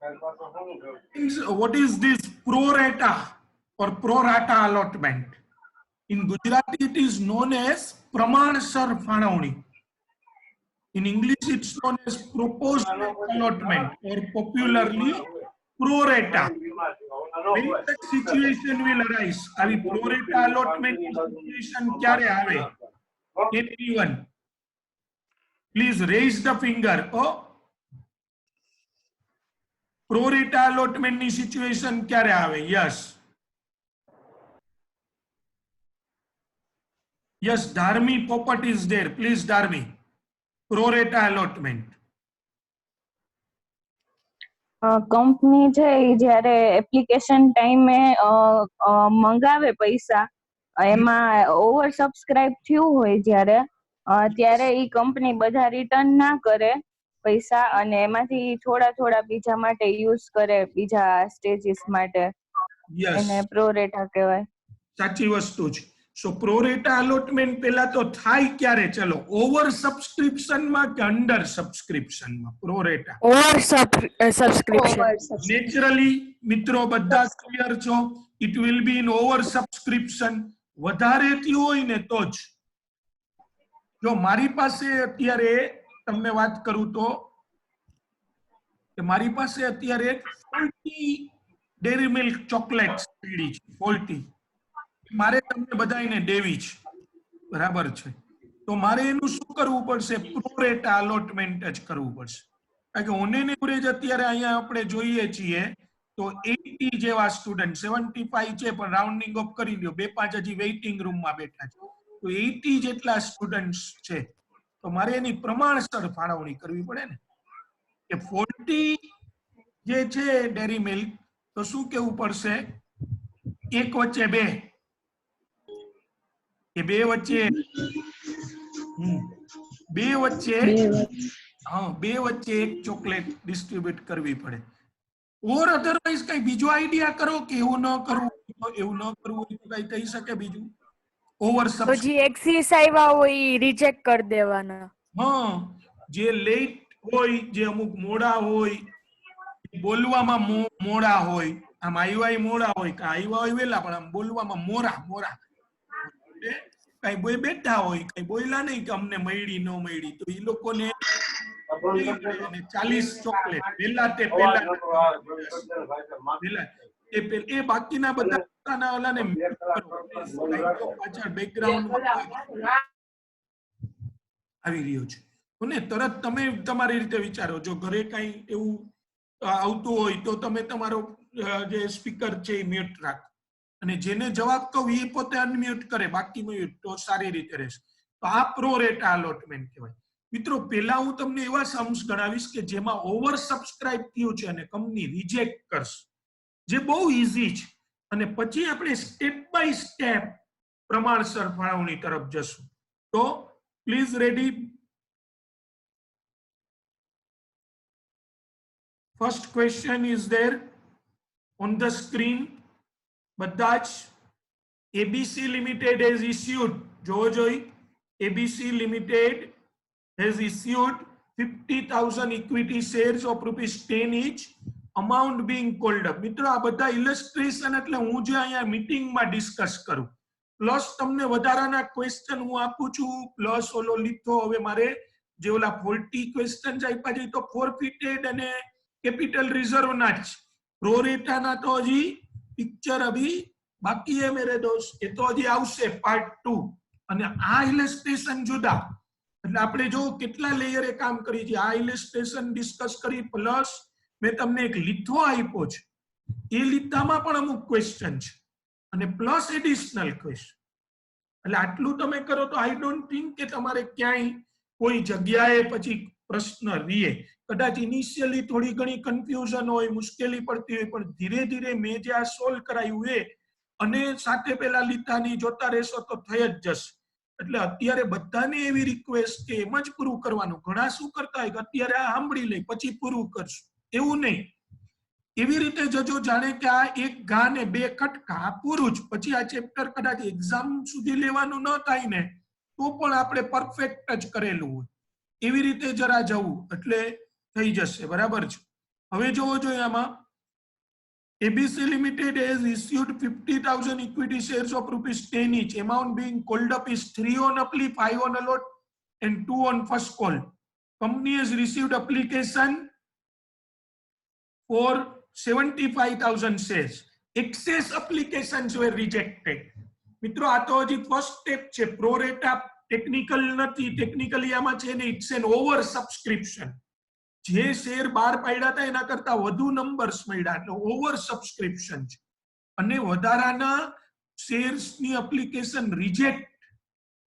What is this pro rata or pro rata allotment? In Gujarati, it is known as Pramansar Phanauni. In English, it's known as proportionate allotment or popularly pro rata. When that situation will arise, આવી pro rata allotment situation ક્યારે આવે? Anyone? Please raise the finger. Oh, pro rata allotment ની situation ક્યારે આવે? Yes. Yes, Dharmi Popat is there. Please, Dharmi. Pro rata allotment. Company છે એ જ્યારે application ટાઈમે મંગાવે પૈસા એમાં ઓવર સબસ્ક્રાઇબ થયું હોય જ્યારે ત્યારે એ કંપની બધા રિટર્ન ના કરે પૈસા અને એમાંથી થોડા થોડા બીજા માટે યુઝ કરે બીજા સ્ટેજીસ માટે એને પ્રો રેટા કહેવાય. સાચી વસ્તુ છે. સો પ્રો રેટા અલોટમેન્ટ પહેલા તો થાય ક્યારે? ચલો, ઓવર સબસ્ક્રિપ્શન માં કે અંડર સબસ્ક્રિપ્શન માં? Pro rata over subscription. Naturally મિત્રો બધા ક્લિયર છો? It will B in over subscription. વધારે થયું હોય ને તો જ. જો મારી પાસે અત્યારે તમને વાત કરું તો કે મારી પાસે અત્યારે 40 ડેરી મિલ્ક ચોકલેટ્સ પડી છે. 40 મારે તમને બધાને દેવી છે, બરાબર છે? તો મારે એનું શું કરવું પડશે? પ્રો રેટા અલોટમેન્ટ જ કરવું પડશે. કારણ કે ઓન એન એવરેજ અત્યારે અહીંયા આપણે જોઈએ છીએ તો 80 જેવા સ્ટુડન્ટ, 75 છે પણ રાઉન્ડિંગ ઓફ કરી લ્યો, 2-5 હજી વેઇટિંગ રૂમમાં બેઠા છે, તો 80 જેટલા સ્ટુડન્ટ્સ છે. તો મારે એની પ્રમાણસર ફાળવણી કરવી પડે ને કે 40 જે છે ડેરી મિલ્ક, તો શું કેવું પડશે? એક વચ્ચે બે, કે બે વચ્ચે એક ચોકલેટ ડિસ્ટ્રીબ્યુટ કરવી પડે. ઓર અધરવાઇઝ કઈ બીજો આઈડિયા કરો કે એવું ન કરવું હોય તો કઈ થઈ શકે બીજું? ઓવર તો જે એક્સિસ આવ્યા હોય રિજેક્ટ કરી દેવાના. હા, જે લેટ હોય, જે અમુક મોડા હોય, બોલવામાં મોડા હોય, આમ આવ્યા મોડા હોય કે આવ્યા હોય વેલા પણ આમ બોલવામાં મોરા કઈ બોય બેઠા હોય, કઈ બોયલા નહીં કે અમને મળી ન મળી, તો એ લોકોને 40 ચોકલેટ પેલા એ બાકીના બધા ઓલાને પાછળ બેકગ્રાઉન્ડ આવી રહ્યો છે. અને તરત તમે તમારી રીતે વિચારો, જો ઘરે કઈ એવું આવતું હોય તો તમે તમારો જે સ્પીકર છે એ મ્યુટ રાખો અને જેને જવાબ કહું એ પોતે અનમ્યુટ કરે, બાકી મ્યુટ, તો સારી રીતે રહેશે. તો આ પ્રો રેટા અલોટમેન્ટ કહેવાય. મિત્રો પહેલા હું તમને એવા સમ્સ ગણાવીશ કે જેમાં ઓવર સબસ્ક્રાઇબ થયું છે અને કંપની રિજેક્ટ કરશે, જે બહુ ઈઝી છે, અને પછી આપણે સ્ટેપ બાય સ્ટેપ પ્રમાણસર ફાળવણી તરફ જશું. તો please ready. First question is there on the screen. Badaj, ABC Limited has issued, Joy, ABC Limited has issued 50,000 equity shares of ₹10 each, amount being called up. મિત્રો આ બધા ઇલસ્ટ્રેશન એટલે હું જે અહીંયા મીટિંગમાં ડિસ્કસ કરું, પ્લસ તમને વધારાના ક્વેશ્ચન હું આપું છું, પ્લસ ઓલો લીધો હવે મારે જે ઓલા 40 ક્વેશ્ચન આપ્યા છે તો ફોરફિટેડ અને કેપિટલ રિઝર્વ ના જ, પ્રો રેટા ના તો હજી પિક્ચર અભી બાકી है मेरे दोस्त, એ તો હજી આવશે પાર્ટ 2. અને આ ઇલસ્ટ્રેશન જુદા, એટલે આપણે જો કેટલા લેયરે કામ કરી છે, આ ઇલસ્ટ્રેશન ડિસ્કસ કરી, પ્લસ મેં તમને એક લીથો આપ્યો છે, એ લીથામાં પણ અમુક ક્વેશ્ચન છે અને પ્લસ એડિશનલ ક્વેશ્ચન. એટલે આટલું તમે કરો તો આઈ ડોન્ટ થિંક કે તમારે ક્યાંય કોઈ જગ્યાએ પછી પ્રશ્ન રીએ. કદાચ ઇનિશિયલી થોડી ઘણી કન્ફ્યુઝન હોય, મુશ્કેલી પડતી હોય, પણ ધીરે ધીરે મેં જે આ સોલ્વ કરાયું એ અને સાથે પેલા લીતાની જોતા રહેશો તો થઈ જ જશે. એટલે અત્યારે બધાને એવી રિક્વેસ્ટ કે એમ જ પૂરું કરવાનું. ઘણા શું કરતા હોય કે અત્યારે આ સાંભળી લઈ પછી પૂરું કરશું, એવું નહીં. એવી રીતે જજો જાણે કે આ એક ઘા ને બે કટકા, આ પૂરું જ, પછી આ ચેપ્ટર કદાચ એક્ઝામ સુધી લેવાનું ન થાય ને તો પણ આપણે પરફેક્ટ જ કરેલું હોય, એવી રીતે જરા જવું એટલે થઈ જશે, બરાબર છે? હવે જોવો જોઈએ આમાં ABC Limited has issued 50,000 equity shares of ₹10 each. Amount being called up is 3 on apply, 5 on allot, and 2 on first call. Company has received application for 75,000 shares. Excess applications were rejected. મિત્રો આ તો હજી first step છે. Pro rata technical નથી, technically આમાં છે ને it's N over subscription. જે શેર બહાર પાડ્યા હતા એના કરતા વધુ નંબર્સ મળ્યા એટલે ઓવર સબસ્ક્રિપ્શન છે અને વધારાના શેર્સ ની એપ્લિકેશન રિજેક્ટ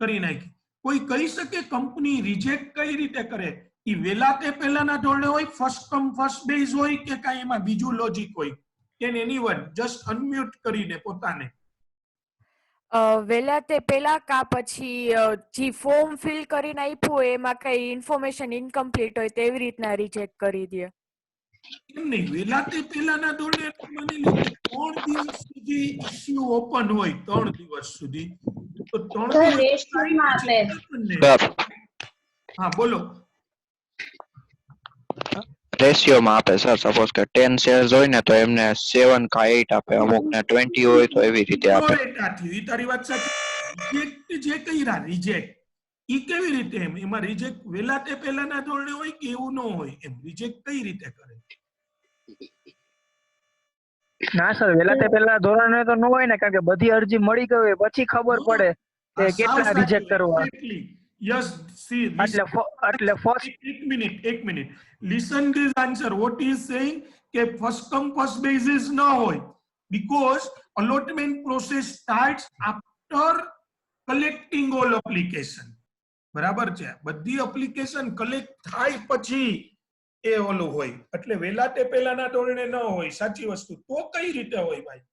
કરી નાખી. કોઈ કહી શકે કંપની રિજેક્ટ કઈ રીતે કરે? ઈ વેલા તે પહેલાના ધોરણે હોય, ફર્સ્ટ કમ ફર્સ્ટ બેઝ હોય કે કાંઈ એમાં બીજું લોજિક હોય? કેન એનીવન જસ્ટ અનમ્યુટ કરીને પોતાને વેલા તે પેલા કા પછી જે ફોર્મ ફિલ કરીને આપ્યું હોય એમાં કઈ ઇન્ફોર્મેશન ઇનકમ્પ્લીટ હોય તેવી રીતના રિજેક્ટ કરી દે? એમ નહીં, વેલા તે પહેલાના ધોરણે માની લો કે 3 દિવસ સુધી ઇશ્યુ ઓપન હોય, 3 દિવસ સુધી, તો 3 દિવસ હા બોલો. રેશિયોમાં આપે સર. સપોઝ કે 10 શેર્સ હોય ને તો એમને 7 કા 8 આપે, અમુક ને 20 હોય તો એવી રીતે આપે. ઈ તારી વાત સાચી. રિજેક્ટ જે કર્યા રિજેક્ટ ઈ કેવી રીતે? એમાં રિજેક્ટ વેલા તે પહેલાના ધોરણે હોય કે એવું ન હોય? એમ રિજેક્ટ કઈ રીતે કરે? ના સર, વેલા તે પહેલા ધોરણે તો ન હોય ને, કારણ કે બધી અરજી મળી ગઈ હોય પછી ખબર પડે કે કેટલા રિજેક્ટ કરવા. યસ, સી એટલે ફર્સ્ટ એક minute listen this answer. What is saying કે ફર્સ્ટ કમ ફર્સ્ટ બેઝિસ ન હોય because allotment process starts after collecting all application. બરાબર છે? બધી એપ્લિકેશન કલેક્ટ થાય પછી એ ઓલું હોય, એટલે વેલા તે પહેલાના ધોરણે ન હોય. સાચી વસ્તુ. તો કઈ રીતે હોય ભાઈ?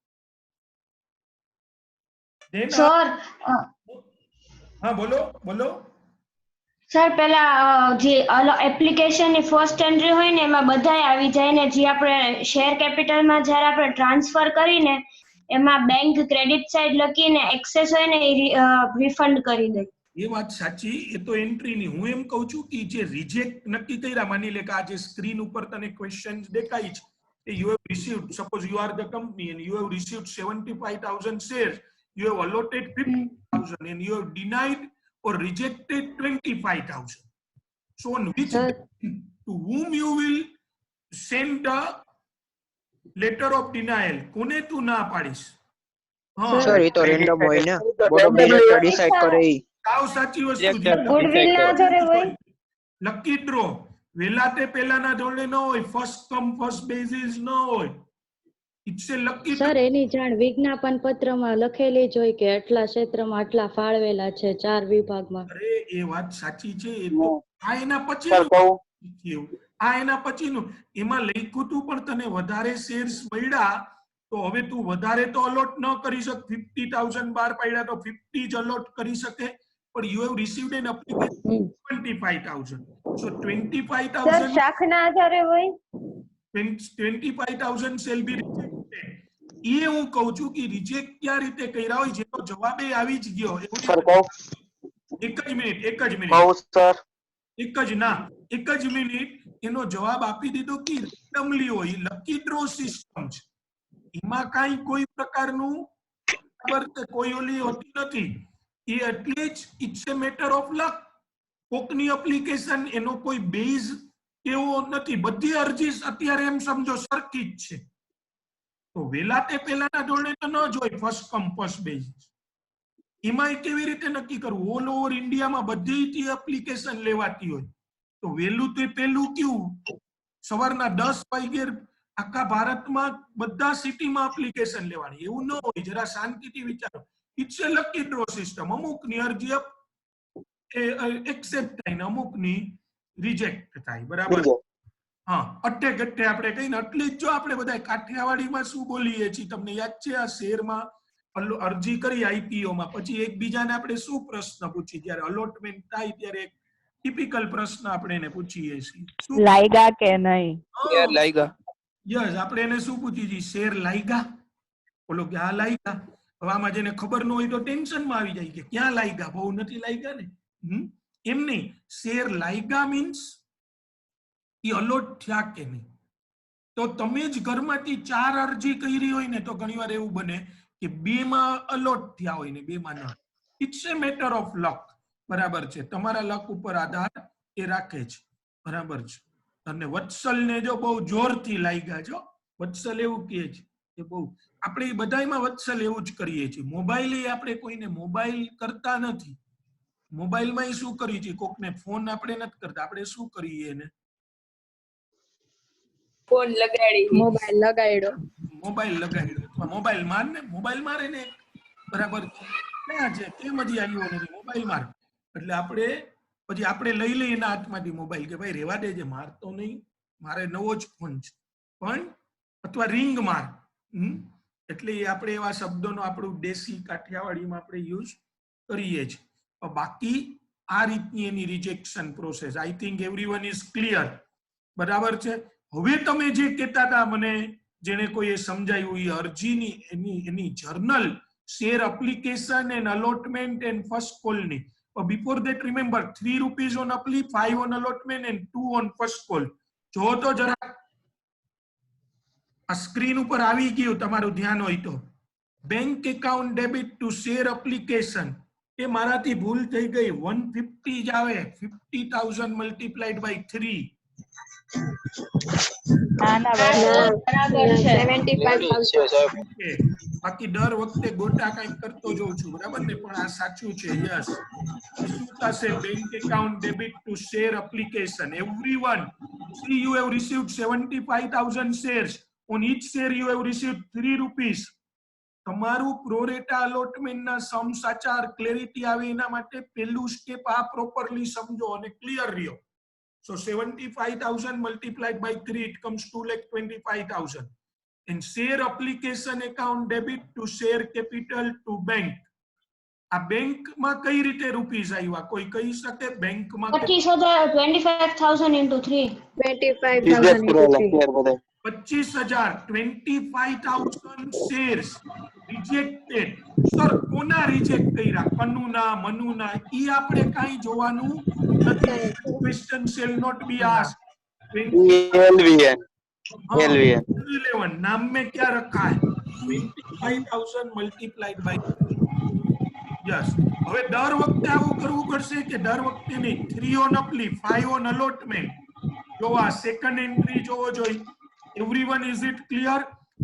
સર હા બોલો બોલો. સર પેલા જે એપ્લિકેશન ની ફર્સ્ટ એન્ટ્રી હોય ને એમાં બધાય આવી જાય ને, જે આપણે શેર કેપિટલમાં જ્યારે આપણે ટ્રાન્સફર કરીને એમાં બેંક ક્રેડિટ સાઇડ લખીને એક્સેસ હોય ને એ રિફંડ કરી દે. એ વાત સાચી. એ તો એન્ટ્રી ની. હું એમ કહું છું કે જે રિજેક્ટ નક્કી કર્યા, માની લે કે આ જે સ્ક્રીન ઉપર તને ક્વેશ્ચન્સ દેખાય છે, you have received, suppose you are the company and you have received 75,000 shares, you have allotted 50,000 and you have denied or rejected 25,000. So on which to whom you will send the letter of denial? કોને તું ના પાડીશ? Sir એ તો random હોય ને, board of director decide કરે ઈ. સાવ સાચી વસ્તુ. ગુડવિલ ના આધારે હોય. લકી ડ્રો વેલા તે પહેલાના ધોરણે ન હોય, ફર્સ્ટ કમ ફર્સ્ટ બેઝિસ ન હોય. It's a lucky. સર એની જાણ વિજ્ઞાપન પત્રમાં લખેલી જ હોય કે આટલા ક્ષેત્રમાં આટલા ફાળવેલા છે 4 વિભાગમાં. અરે એ વાત સાચી છે. એ તો આ એના પછીનું આ એના પછીનું એમાં લખ્યું તું, પણ તને વધારે શેર્સ મળ્યા તો હવે તું વધારે તો અલોટ ન કરી શક. 50,000 બહાર પાડ્યા તો 50 જ અલોટ કરી શકે, પણ you have received an application 25,000. So 25,000 શાખના આધારે હોય. 25,000 shall be rejected. એ હું કહું છું કે રિજેક્ટ ક્યાં રીતે કર્યા હોય જેનો જવાબ એ આવી જ ગયો. એક જ મિનિટ એનો જવાબ આપી દીધો કે રેન્ડમલી હોય, લકી ડ્રો સિસ્ટમ છે. એમાં કાંઈ કોઈ પ્રકારનું કોઈ ઓલી હોતી નથી. એ એટલે જ it's a matter of luck. કોકની એપ્લિકેશન એનો કોઈ બેઝ એવો નથી. બધી અરજી અત્યારે એમ સમજો સરખી જ છે. તો વેલા તે પહેલાના ધોરણે તો ન જ હોય ફર્સ્ટ કમ ફર્સ્ટ બેઝિસ. એમાં કેવી રીતે નક્કી કરવું? ઓલ ઓવર ઇન્ડિયામાં બધી એપ્લિકેશન લેવાતી હોય તો વેલું તે પહેલું કયું? સવારના 10 વાગે આખા ભારતમાં બધા સિટીમાં એપ્લિકેશન લેવાની એવું ન હોય. જરા શાંતિથી વિચારો. It's a lucky draw system. અમુકની અરજી એક્સેપ્ટ થાય ને અમુકની રિજેક્ટ થાય. બરાબર? હા, અટ્ટે ગટ્ટે આપણે કહીને એટલે જ જો આપણે બધા કાઠિયાવાડીમાં શું બોલીએ છીએ તમને યાદ છે? આ શેરમાં અરજી કરી આઈપીઓમાં, પછી એકબીજાને આપણે શું પ્રશ્ન પૂછી? જ્યારે અલોટમેન્ટ થાય ત્યારે એક ટિપિકલ પ્રશ્ન આપણે એને પૂછીએ છીએ, લાગ્યા કે નહીં? શેર લાગ્યા. યસ, આપણે એને શું પૂછીએ છીએ? શેર લાગ્યા? બોલો કે હા લાગ્યા. હવે આમાં જેને ખબર ન હોય તો ટેન્શનમાં આવી જાય કે ક્યાં લાગ્યા, બહુ નથી લાગ્યા ને. એમ નહીં, શેર લાગ્યા મીન્સ એ અલોટ થયા કે નહીં. તો તમે જ ઘરમાંથી 4 અરજી કરી હોય ને તો ઘણીવાર એવું બને કે 2 માં અલોટ થયા હોય ને 2 માં ન. It's a matter of luck. બરાબર છે, તમારા લક ઉપર આધાર એ રાખે છે. બરાબર છે. અને વત્સલ ને જો બહુ જોરથી લાગ્યા છો. વત્સલ એવું કહે છે કે બહુ આપણે બધાયમાં વત્સલ એવું જ કરીએ છીએ. મોબાઈલ આપણે કોઈને મોબાઈલ કરતા નથી. મોબાઈલમાં શું કરીએ છીએ, કોકને ફોન આપણે નથી કરતા, આપણે શું કરીએ એને ફોન લગાડી મોબાઈલ લગાડ્યો. મોબાઈલ લગાડ્યો અથવા મોબાઈલ માર ને, મોબાઈલ મારે ને. બરાબર છે. ક્યાં છે, કેમ હજી આવ્યો નથી, મોબાઈલ માર. એટલે આપણે પછી આપણે લઈ લઈએ એના હાથમાંથી મોબાઈલ કે ભાઈ રેવા દેજે, મારતો નહીં, મારે નવો જ ફોન છે. પણ અથવા રિંગ માર. એટલે એ આપણે એવા શબ્દોનો આપણું દેશી કાઠિયાવાડીમાં આપણે યુઝ કરીએ છીએ. બાકી આ રીતની એની rejection process. I think everyone is clear. બરાબર છે. હવે તમે જે કહેતા હતા મને, જેને કોઈએ સમજાયું, એ અરજીની એની journal share application and allotment and first કોલની. Before that remember 3 rupees on apply, 5 on allotment and 2 on first call. જો તો જરા આ સ્ક્રીન ઉપર આવી ગયું, તમારું ધ્યાન હોય તો. Bank account debit to share application, એ મારાથી ભૂલ થઈ ગઈ. 150 જ આવે, 50,000 મલ્ટીપ્લાઈડ બાય 3. બરાબર છે. 75,000. ઓકે. બાકી દર વખતે ગોટા કંઈક કરતો જોઉં છું, બરાબર ને, પણ આ સાચું છે. યસ. શું થશે? Bank account debit to share application. Everyone, see you have received 75,000 shares. On each share you have received 3 rupees. તમારું પ્રોરેટા અલોટમેન્ટ ના સમ સાચા ક્લેરિટી આવે એના માટે પહેલું સ્ટેપ આ પ્રોપરલી સમજો અને ક્લિયર રહ્યો. So 75,000 multiplied by 3, it comes 2,25,000. And share application account debit to share capital to bank. આ બેંક માં કઈ રીતે રૂપીસ આવ્યા, કોઈ કહી શકે? બેંક માં 25,000 into 3. 25,000. 25,000, 25,000 shares rejected. સર કોના રિજેક્ટ કર્યા? કનુના, મનુના? ઈ આપણે કાઈ જોવાનું નથી. Question shall not be asked. LVN. 11 नाम में क्या रखा है? 25,000 मल्टीप्लाइड बाय. यस. હવે દર વખતે આવું કરવું પડશે કે દર વખતે નહીં? 3 ઓન અપ્લી, 5 ઓન અલોટમેન્ટ. જો આ સેકન્ડ એન્ટ્રી જોવો જોઈએ. Everyone is it clear?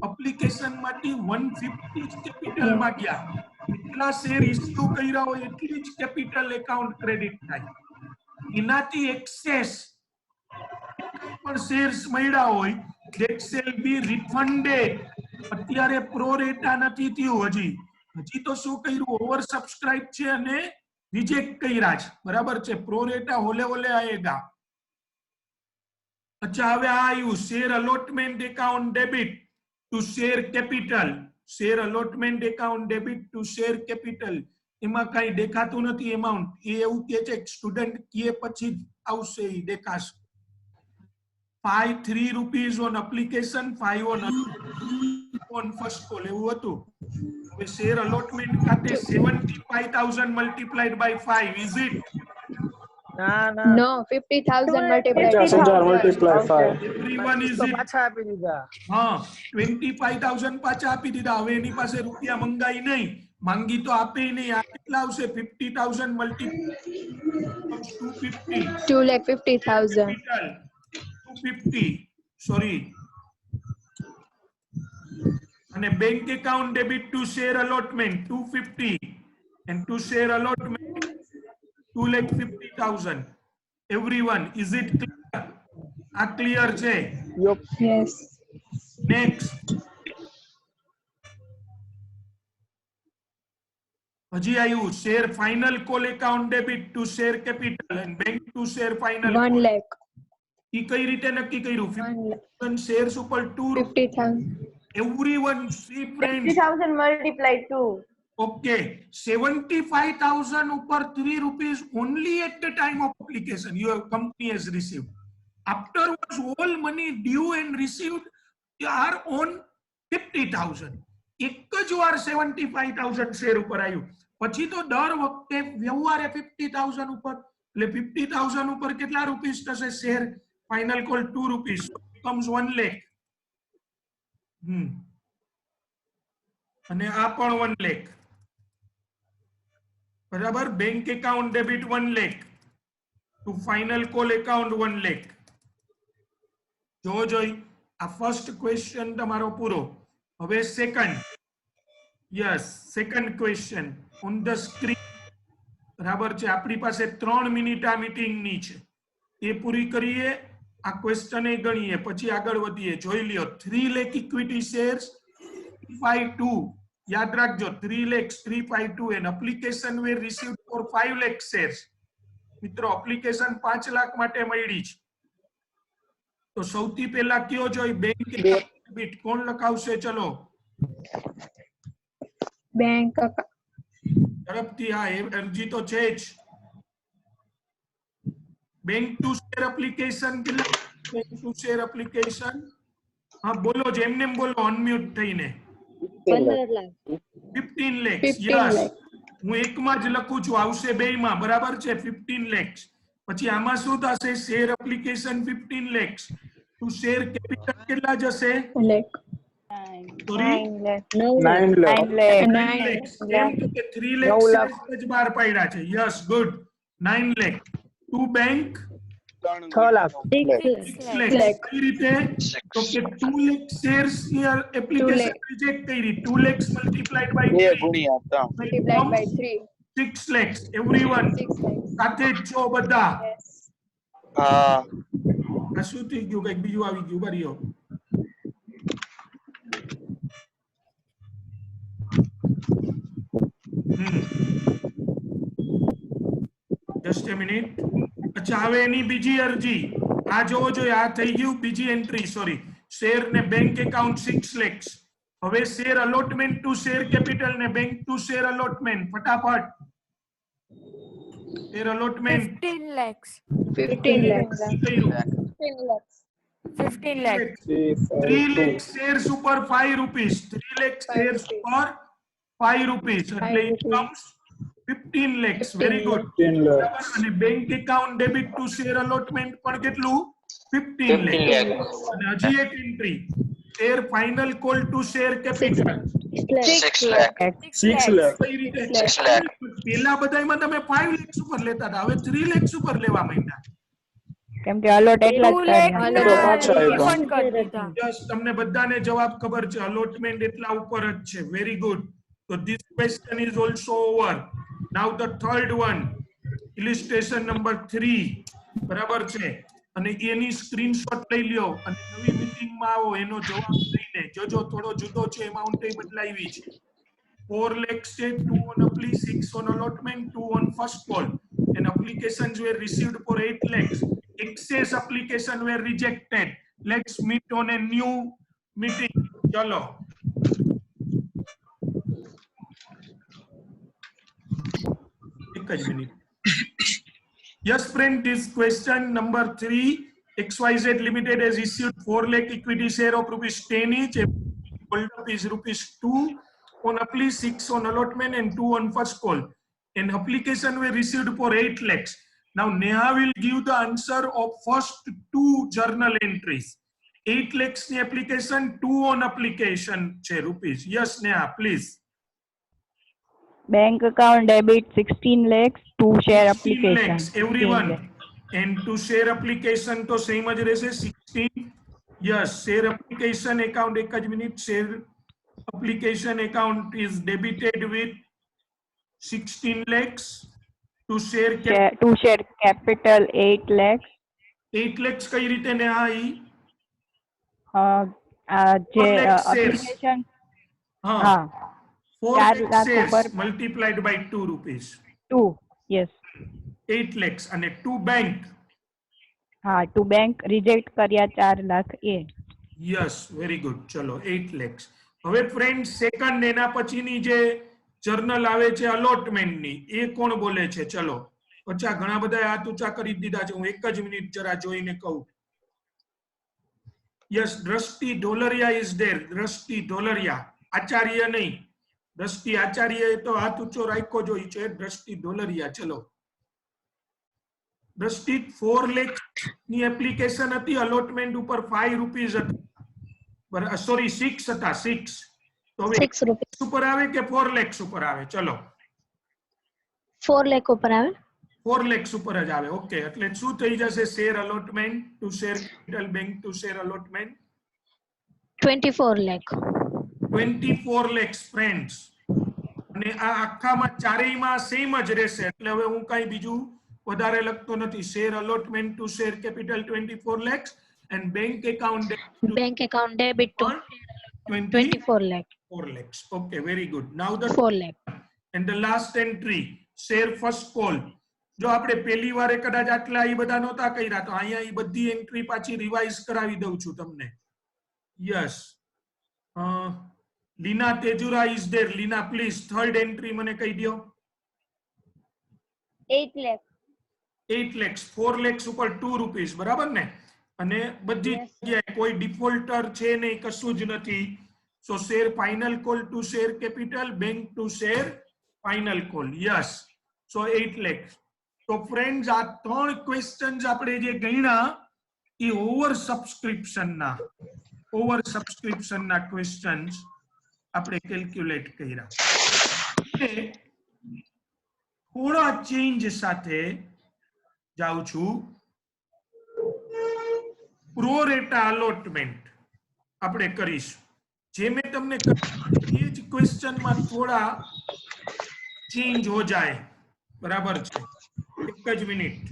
Application માંથી 150 કેપિટલ માં ગયા. એટલા શેર ઇશ્યુ કર્યા હોય એટલી જ કેપિટલ એકાઉન્ટ ક્રેડિટ થાય. એનાથી એક્સેસ પણ શેર્સ મળ્યા હોય that shall be refunded. અત્યારે પ્રો રેટા નથી થયું, હજી તો શું કર્યું? ઓવર સબસ્ક્રાઇબ છે અને રિજેક્ટ કર્યા છે. બરાબર છે. પ્રો રેટા હોલે હોલે આएगा. અચ્છા, હવે આ આવ્યું share allotment account debit to share capital. Share allotment account debit to share capital. એમાં કઈ દેખાતું નથી એમાઉન્ટ. એ એવું કે છે સ્ટુડન્ટ કે પછી આવશે એ દેખાશે. 3 rupees on application, 5 on first call. એવું હતું. હવે શેર અલોટમેન્ટ ખાતે 75,000 multiplied by 5, is it? No, 50,000 multiplied by 5. Everyone is it? પાછા આપી દીધા. હા, 25,000 પાછા આપી દીધા. હવે એની પાસે રૂપિયા મંગાઈ નહીં, માંગી તો આપે નહીં. આ કેટલા આવશે? 50,000 multiplied 250. 2,50,000. 250, sorry. અને bank account debit to share allotment 250 and to share allotment 2,50,000. Everyone, is it clear? આ ક્લિયર છે? Yes. નેક્સ્ટ. હજી આવ્યું share final call account debit to share capital and bank to share final 1 lakh. ઈ કઈ રીતે નક્કી કર્યું? 50,000 shares ઉપર 2 50,000. Everyone, see friends. 50,000 multiplied 2. Okay, 75,000 upar 3 rupees only at the time of application your company has received. Afterwards, all money due and received are on 50,000. એક જ વાર 75,000 share ઉપર આવ્યું. પછી તો દર વખતે વ્યવહારે 50,000 ઉપર. એટલે 50,000 ઉપર કેટલા રૂપીસ થશે? Share final call 2 rupees, comes 1 lakh. અને આ પણ 1 લાખ, બરાબર. Bank account debit 1 lakh to final call account 1 lakh. જોઈ આ ફર્સ્ટ ક્વેશ્ચન તમારો પૂરો. હવે second. Yes, second question on the screen. બરાબર છે. આપણી પાસે 3 મિનિટ આ મીટિંગ ની છે, એ પૂરી કરીએ, આ ક્વેશ્ચન એ ગણીએ, પછી આગળ વધીએ. જોઈ લ્યો, 3 લાખ ઇક્વિટી શેર્સ 352. યાદ રાખજો, 3 lakhs 352 and application were received for 5 lakh shares. મિત્રો, એપ્લિકેશન 5 લાખ માટે મળી છે. તો સૌથી પહેલા કયો જોઈ બેંક ડેબિટ કોણ લખાવશે? ચલો, બેંક ઝડપથી. હા, એ અરજી તો છે જ. બેંક ટુ શેર એપ્લિકેશન કેટલા? બેંક ટુ શેર એપ્લિકેશન, હા બોલો, જેમને બોલો, અનમ્યુટ થઈને. 15 લાખ 15 lakhs. યસ, હું એકમાં જ લખું છું, આવશે બેયમાં. બરાબર છે, 15 lakhs. પછી આમાં શું થશે? Share application 15 lakhs two share capital કેટલા જશે? Sorry, 9 lakh 9 lakhs. એમ તો કે 3 lakhs જ બહાર પાડ્યા છે. Yes, good. 9 lakh to bank 6 lakh 6 lakhs. કઈ રીતે? તો કે 2 lakh shares ની એપ્લિકેશન રિજેક્ટ કરી. 2 lakhs multiplied by 3 6 lakhs. Everyone સાથે જ છો બધા? આ શું થઈ ગયું? કઈક બીજું આવી ગયું. બરિયો. જસ્ટ એ મિનિટ. અચ્છા, હવે એની બીજી અરજી આ જોવો જોઈએ. આ થઈ ગયું બીજી એન્ટ્રી. સોરી, શેર ને બેંક એકાઉન્ટ 6 lakhs. હવે share allotment two share capital ને બેંક ટુ શેર અલોટમેન્ટ. ફટાફટ. Share allotment 15 lakhs. 15 lakhs. 15 lakhs. 3 lakh shares ઉપર 5 rupees. 3 lakh shares ઉપર 5 rupees. એટલે it comes 15 lakhs. Very good. અને bank account debit to share allotment પણ કેટલું? 15 lakhs. અને હજી એક entry, share final call to share capital 6 lakhs. કઈ રીતે? પેલા બધામાં તમે 5 lakhs ઉપર લેતા હતા, હવે 3 lakhs ઉપર લેવા માંડ્યા. કેમ કે અલોટ એટલા 2 જ lakh કર્યા. ના refund કરી દીધા. યસ, તમને બધાને જવાબ ખબર છે. અલોટમેન્ટ એટલા ઉપર જ છે. Very good. તો this question is also over. Now the third one, illustration number 3. બરાબર છે. અને એની સ્ક્રીનશોટ લઈ લ્યો અને નવી મીટિંગમાં આવો, એનો જવાબ લઈને જોજો. થોડો જુદો છે, એમાઉન્ટ બદલાવી છે. 4 lakhs છે, 2 on apply, 6 on allotment, 2 on first call. And applications were received for 8 lakhs. Excess application were rejected. Let's meet on a new meeting. Chalo. एक minute. Yes, friend, this question number 3. XYZ Limited has issued 4 lakh equity share of rupees 10 each. Hold up is rupees 2 on apply, 6 on allotment, and 2 on first call. And application were received for 8 lakhs. Now Neha will give the answer of first 2 journal entries. 8 lakhs ni application, 2 on application che rupees. Yes, Neha, please. Bank account debit 16 lakhs two share 16 application. lakhs, everyone. And to share application to same જ રહેશે 16. Yes, share application account, એક જ minute. Share application account is debited with 16 lakhs. To share two share capital 8 lakhs. 8 lakhs કઈ રીતે ને આ ઈ? જે 4 lakh shares. Application હા, હા 4 4 lakh લાખ shares ઉપર multiplied by 2 rupees. 2. Yes, 8 lakhs અને 2 bank. હા, ટુ બેંક રિજેક્ટ કર્યા 4 લાખ એ. Yes, very good. ચલો, 8 lakhs. હવે ફ્રેન્ડ, સેકન્ડ એના પછીની જે જર્નલ આવે છે અલોટમેન્ટ ની, એ કોણ બોલે છે? ચલો. અચ્છા, ઘણા બધા હાથ ઊંચા કરી દીધા છે. હું એક જ મિનિટ જરા જોઈને કહું. યસ, દ્રષ્ટિ ઢોલરિયા ઇઝ ધેર. દ્રષ્ટિ ઢોલરિયા, આચાર્ય નહીં. દ્રષ્ટિ આચાર્ય તો હાથ ઊંચો રાખ્યો જોઈ છે. દ્રષ્ટિ ઢોલરિયા. ચલો, દ્રષ્ટિ 4 lakhs ની એપ્લિકેશન હતી, અલોટમેન્ટ ઉપર 5 rupees હતા. સોરી 6 હતા 6 તો હવે 6 રૂપિયા ઉપર આવે કે 4 lakhs ઉપર આવે ચલો 4 લાખ ઉપર આવે 4 lakhs ઉપર જ આવે ઓકે એટલે શું થઈ જશે share allotment two share capital bank to share allotment 24 lakh 24 lakhs friends અને આ આખામાં ચારેયમાં સેમ જ રહેશે એટલે હવે હું કઈ બીજું વધારે લખતો નથી share allotment two share capital 24 lakhs and bank account debit to 24 lakh 4 lakhs okay very good now the 4 lakh and the last entry share first call જો આપણે પહેલી વારે કદાચ આટલા ઈ બધા નહોતા કર્યા તો અહીંયા ઈ બધી એન્ટ્રી પાછી રિવાઇઝ કરાવી દઉં છું તમને yes Leena Tejura is there Leena please third entry મને કહી દો 8 lakh 8 lakhs 4 lakhs ઉપર 2 rupees બરાબર ને અને બધી જગ્યાએ કોઈ ડિફોલ્ટર છે નહીં કશું જ નથી so share final call to share capital bank to share final call yes so 8 lakhs તો ફ્રેન્ડ્સ આ ત્રણ ક્વેશ્ચન્સ આપણે જે ગણ્યા એ ઓવર સબસ્ક્રિપ્શનના ક્વેશ્ચન્સ આપણે કેલ્ક્યુલેટ કર્યા થોડા ચેન્જ સાથે જાઉં છું પ્રો રેટા અલોટમેન્ટ આપણે કરીશું જે મેં તમને એ જ ક્વેશ્ચનમાં થોડા ચેન્જ હો જાય બરાબર છે એક જ મિનિટ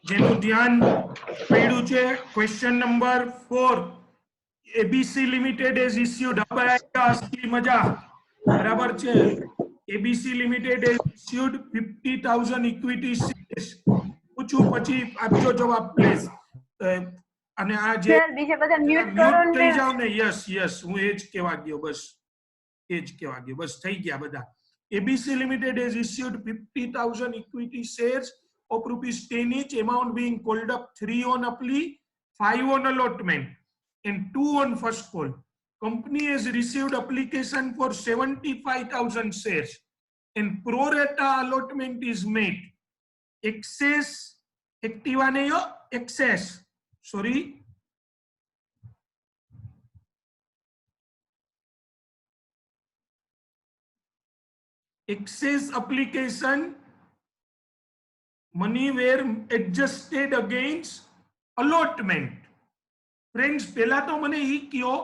જેનું ધ્યાન પડ્યું છે question number 4 ABC limited is issued અસલી મજા બરાબર છે ABC limited is issued 50000 equity shares પૂછું પછી આપજો જવાબ પ્લીઝ અને આ જે બીજા બધા મ્યુટ મ્યુટ થઈ જાવ ને યસ હું એ જ કહેવા ગયો બસ થઈ ગયા બધા ABC limited is issued 50000 equity shares of rupees 10 each, amount being called up 3 on apply, 5 on allotment and 2 on first call. Company has received application for 75,000 shares and pro rata allotment is made. Excess, activa nahi ho, excess, sorry. Excess application money were adjusted against allotment. Friends, પહેલા તો મને ઈ કયો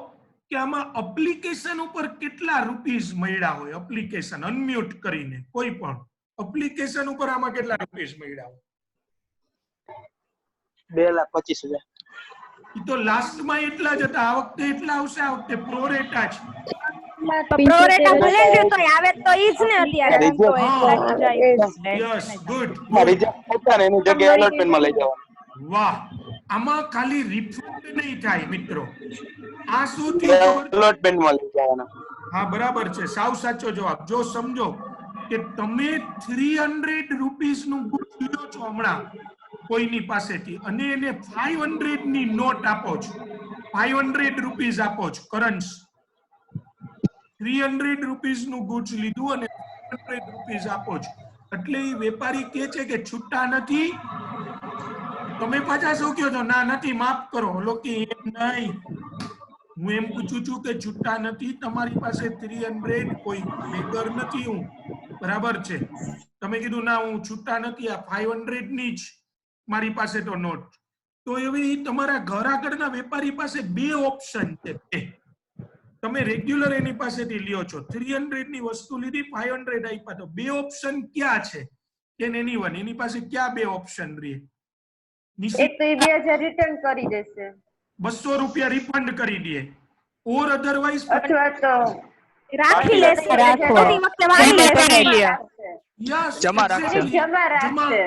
કે આમાં application ઉપર કેટલા rupees મળ્યા હોય એપ્લિકેશન અનમ્યુટ કરીને કોઈ પણ એપ્લિકેશન ઉપર આમાં કેટલા રૂપીસ મળ્યા હોય 2,25,000 ઈ તો લાસ્ટ માં એટલા જ હતા આ વખતે એટલા આવશે આ વખતે પ્રો રેટા છે પ્રોરેટા ભલે ને તો આવે તો ઈ જ ને અત્યારે એમ તો યસ ગુડ રિઝલ્ટ હતા ને એની જગ્યાએ અલોટમેન્ટ માં લઈ જવાનું વાહ આમાં ખાલી રિફંડ નહીં થાય મિત્રો આ શું થયું અલોટમેન્ટ માં લઈ જવાના હા બરાબર છે સાવ સાચો જવાબ જો સમજો કે તમે 300 રૂપીસ નું ગુડ લ્યો છો હમણાં કોઈની પાસેથી અને એને 500 ની નોટ આપો છો 500 રૂપીસ આપો છો કરન્સ 300 રૂપીસ નું ગુડ્સ લીધું અને 500 રૂપીસ આપો છો એટલે એ વેપારી કહે છે કે છૂટા નથી તમે પાછા શું કહો છો ના નથી માફ કરો લોકો એમ નહીં હું એમ પૂછું છું કે છૂટા નથી તમારી પાસે 300 કોઈ બેગર નથી હું બરાબર છે તમે કીધું ના હું છૂટા નથી આ 500 ની જ મારી પાસે તો નોટ તો હવે તમારા ઘર આગળના વેપારી પાસે બે ઓપ્શન છે તમે રેગ્યુલર એની પાસેથી લ્યો છો 300 ની વસ્તુ લીધી 500 આપ્યા તો બે ઓપ્શન ક્યાં છે કેન એનીવન એની પાસે ક્યાં બે ઓપ્શન રહે એક તો 2000 રિટર્ન કરી દેશે 200 રૂપિયા રિફંડ કરી દે or otherwise અથવા તો રાખી લેશે રાખો. બધી વખતે વાળી જમા લેશે કરી લે. yes જમા રાખશે. exactly. જમા રાખશે.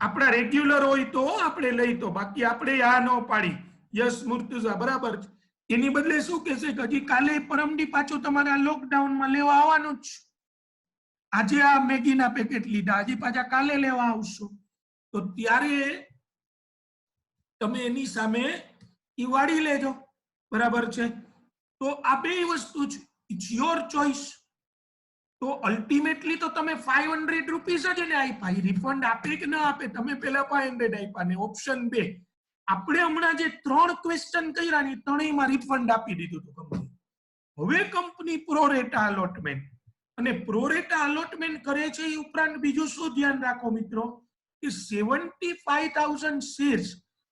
આપણા રેગ્યુલર હોય તો આપણે લઈ તો, બાકી આપણે આ ન પાડી. યસ મુર્તુઝા, બરાબર છે. એની બદલે શું કહેશે કે હજી કાલે પરમદી પાછો તમારા લોકડાઉનમાં લેવા આવવાનું જ છે. આજે આ મેગીના પેકેટ લીધા, હજી પાછા કાલે લેવા આવશો, તો ત્યારે તમે એની સામે ઈ વાળી લેજો, બરાબર છે. તો આ બે વસ્તુ છે, ઇટ્સ યોર ચોઇસ. તો અલ્ટિમેટલી તો તમે 500 રૂપીસ જ એને આપ્યા, રિફંડ આપે કે ના આપે, તમે પેલા 500 આપ્યા ને ઓપ્શન 2 આપણે હમણાં જે 3 ક્વેશ્ચન કર્યા ને ત્રણેયમાં રિફંડ આપી દીધું હતું કંપની. હવે કંપની પ્રોરેટા અલોટમેન્ટ, અને પ્રોરેટા અલોટમેન્ટ કરે છે એ ઉપરાંત બીજું શું ધ્યાન રાખો મિત્રો કે 75,000 શેર્સ,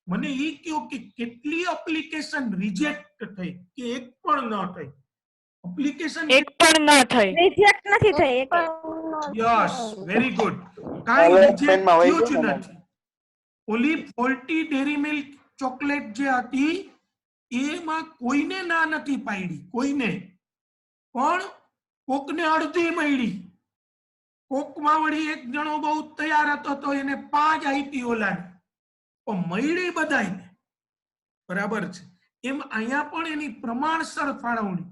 મને ઈ કહો કે કેટલી એપ્લિકેશન રિજેક્ટ થઈ કે એક પણ ન થઈ? એપ્લિકેશન એક પણ ન થઈ. રિજેક્ટ નથી થઈ એક યસ, વેરી ગુડ. કાઈ રિજેક્ટ માં વહી થયું જ ગયું ને. નથી. ઓલી ફોલ્ટી ડેરી મિલ્ક ચોકલેટ જે હતી એમાં કોઈને ના નથી પાડી, કોઈને, પણ કોકને અડધી મળી. કોકમાં વળી એક જણો બહુ તૈયાર હતો તો એને 5 આપી ઓલાને, પણ મળી બધાને, બરાબર છે. એમ અહીંયા પણ એની પ્રમાણસર ફાળવણી.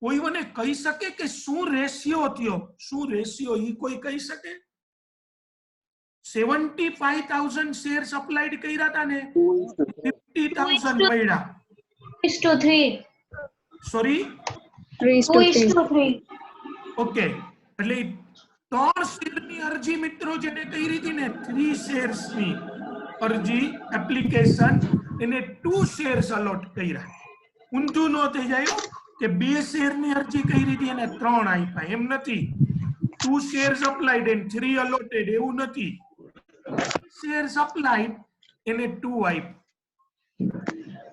કોઈ મને કહી શકે કે શું રેશિયો થયો? શું રેશિયો ઈ કોઈ કહી શકે? 75,000 શેર અપ્લાઈડ કર્યા હતા ને, 50,000 મળ્યા. 2:3. સોરી, 2:3. ઓકે. એટલે 3 શેરની અરજી મિત્રો જેને કરી હતી ને, 3 શેર્સની અરજી એપ્લિકેશન, એને 2 શેર્સ અલોટ કર્યા. ઊંધું ન થઈ જાય કે 2 શેરની અરજી કરી હતી અને 3 આપ્યા, એમ નથી. 2 શેર્સ અપ્લાઈડ એન્ડ 3 અલોટેડ, એવું નથી. શેર્સ અપ્લાઈડ એને 2 આપ્યા.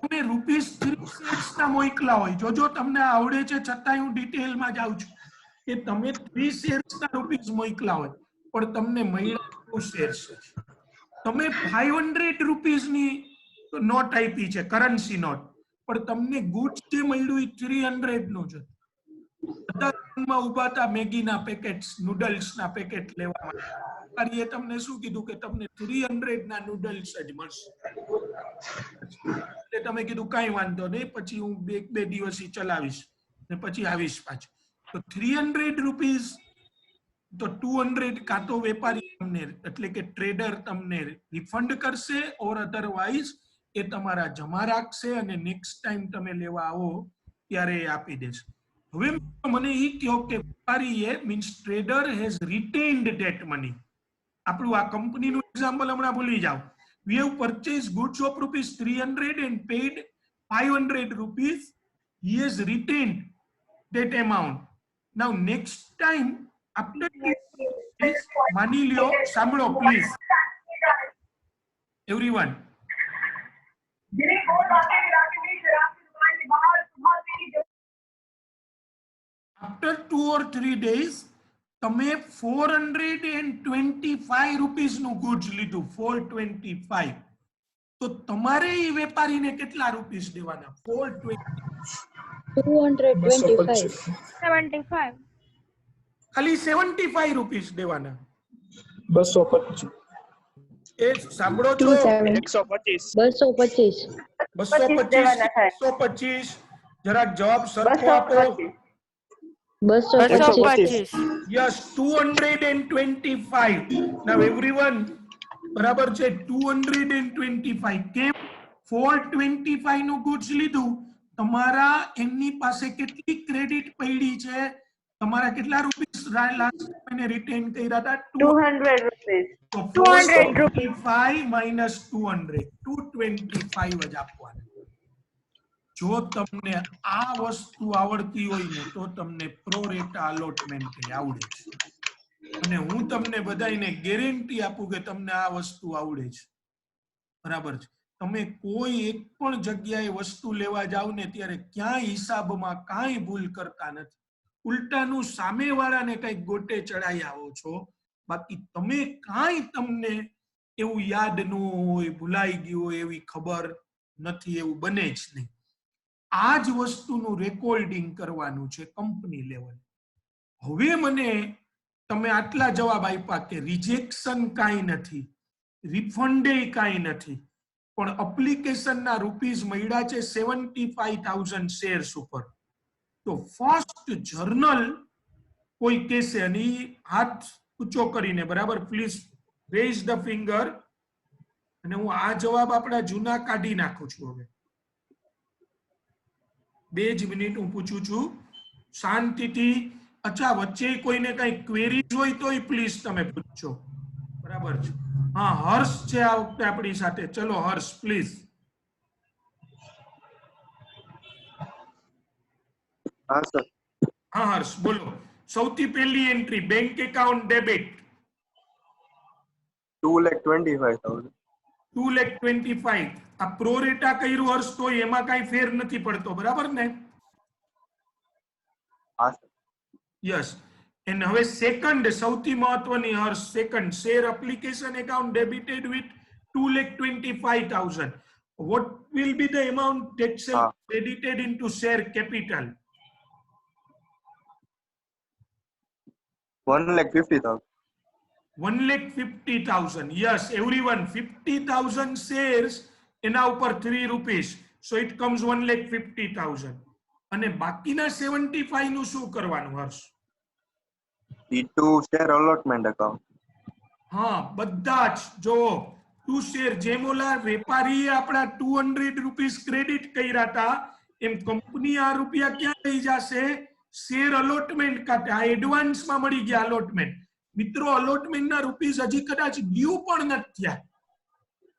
તમે ₹3 શેર્સ ના મોકલા હોય, જોજો તમને આવડે છે છતાંય હું ડિટેલમાં જાઉં છું કે તમે 3 શેર્સ ના રૂપીસ મોકલા હોય પણ તમને મળ્યા 2 શેર્સ. તમે 500 રૂપીસની નોટ આપી છે, કરન્સી નોટ, પણ તમને ગુડ્સ જે મળ્યું એ 300 નું છે. બધા ઉભા હતા મેગીના પેકેટ્સ, નૂડલ્સના પેકેટ લેવા માટે, એ તમને શું કીધું કે તમને 300 ના નૂડલ્સ જ મળશે. એટલે તમે કીધું કાંઈ વાંધો નહીં, પછી હું બે દિવસ ચલાવીશ ને પછી આવીશ પાછું. તો 300 રૂપીસ તો 200 કાં તો વેપારી તમને એટલે કે ટ્રેડર તમને રિફંડ કરશે, ઓર અધરવાઇઝ એ તમારા જમા રાખશે અને નેક્સ્ટ ટાઈમ તમે લેવા આવો ત્યારે એ આપી દેશે. હવે મને ઈ કહો કે વેપારીએ means trader has retained that money. આપણું આ કંપનીનું એક્ઝામ્પલ હમણાં ભૂલી જાઓ. We have purchased goods of ₹300 and paid 500 rupees. He has retained that amount. Now next time after this, માની લ્યો, સાંભળો please everyone. After 2 or 3 days તમે 425 રૂપીસ નું ગુડ્સ લીધું, 425, તો તમારે એ વેપારીને કેટલા રૂપીસ દેવાના? 225 75 ખાલી 75 રૂપીસ દેવાના. 225. એ સાંભળો છો? 225 225 જરાક જવાબ સરખો આપો. 225 Yes, 225. Now everyone, બરાબર છે, 225. કેમ? 425 નું ગુડ્સ લીધું, તમારા એમની પાસે કેટલી ક્રેડિટ પડી છે? તમારા કેટલા રૂપીસ લાસ્ટ મહિને રિટેન કર્યા હતા? 200 રૂપીસ. તો 425 minus 200, 225 જ આપવાના. જો તમને આ વસ્તુ આવડતી હોય ને તો તમને પ્રોરેટા અલોટમેન્ટ આવડે છે, અને હું તમને બધાને ગેરંટી આપું કે તમને આ વસ્તુ આવડે છે, બરાબર છે. તમે કોઈ એક પણ જગ્યાએ વસ્તુ લેવા જાવ ને ત્યારે ક્યાંય હિસાબમાં કાંઈ ભૂલ કરતા નથી. ઉલટાનું સામેવાળાને કંઈક ગોટે ચડાઈ આવો છો, બાકી તમે કાંઈ તમને એવું યાદ ન હોય, ભૂલાઈ ગયું હોય, એવી ખબર નથી, એવું બને જ નહીં. આ જ વસ્તુનું રેકોર્ડિંગ કરવાનું છે કંપની લેવલ. હવે મને તમે આટલા જવાબ આપ્યા કે રિજેક્શન કાંઈ નથી, રિફંડે કાંઈ નથી, પણ એપ્લિકેશનના રૂપીસ મળ્યા છે 75,000 શેર્સ ઉપર. તો ફર્સ્ટ જર્નલ કોઈ કહેશે અને ઈ હાથ ઊંચો કરીને, બરાબર, પ્લીઝ રેઝ ધ ફિંગર, અને હું આ જવાબ આપણા જૂના કાઢી નાખું છું. હવે 2 જ મિનિટ હું પૂછું છું શાંતિથી. અચ્છા, વચ્ચે કોઈને કઈ ક્વેરીઝ હોય તોય પ્લીઝ તમે પૂછજો, બરાબર છે? હા, હર્ષ છે આ વખતે આપણી સાથે. ચલો હર્ષ, પ્લીઝ. હા સર. હા હર્ષ, બોલો. સૌથી પહેલી એન્ટ્રી બેંક એકાઉન્ટ ડેબિટ 2,25,000. 2,25,000. આ પ્રોરેટા કર્યું હર્ષ, તો એમાં કઈ ફેર નથી પડતો, બરાબર ને? હા સર. યસ. એન્ડ હવે સેકન્ડ સૌથી મહત્વની Harsh, second share application account debited with 2,25,000. What will be the amount that shall be credited into share capital? 1,50,000. 1,50,000. Yes, everyone. 50,000 shares એના ઉપર 3 rupees. So it comes 1,50,000. અને બાકીના 75 નું શું કરવાનું હર્ષ? E2 share allotment account. હા, બધા જ જો ટુ શેર, જેમ ઓલા વેપારીએ આપણા 200 રૂપીસ ક્રેડિટ કર્યા હતા, એમ કંપની આ રૂપિયા ક્યાં લઈ જશે? શેર અલોટમેન્ટ ખાતે. આ એડવાન્સમાં મળી ગયા અલોટમેન્ટ. મિત્રો, અલોટમેન્ટના રૂપીસ હજી કદાચ ડ્યુ પણ નથી થયા,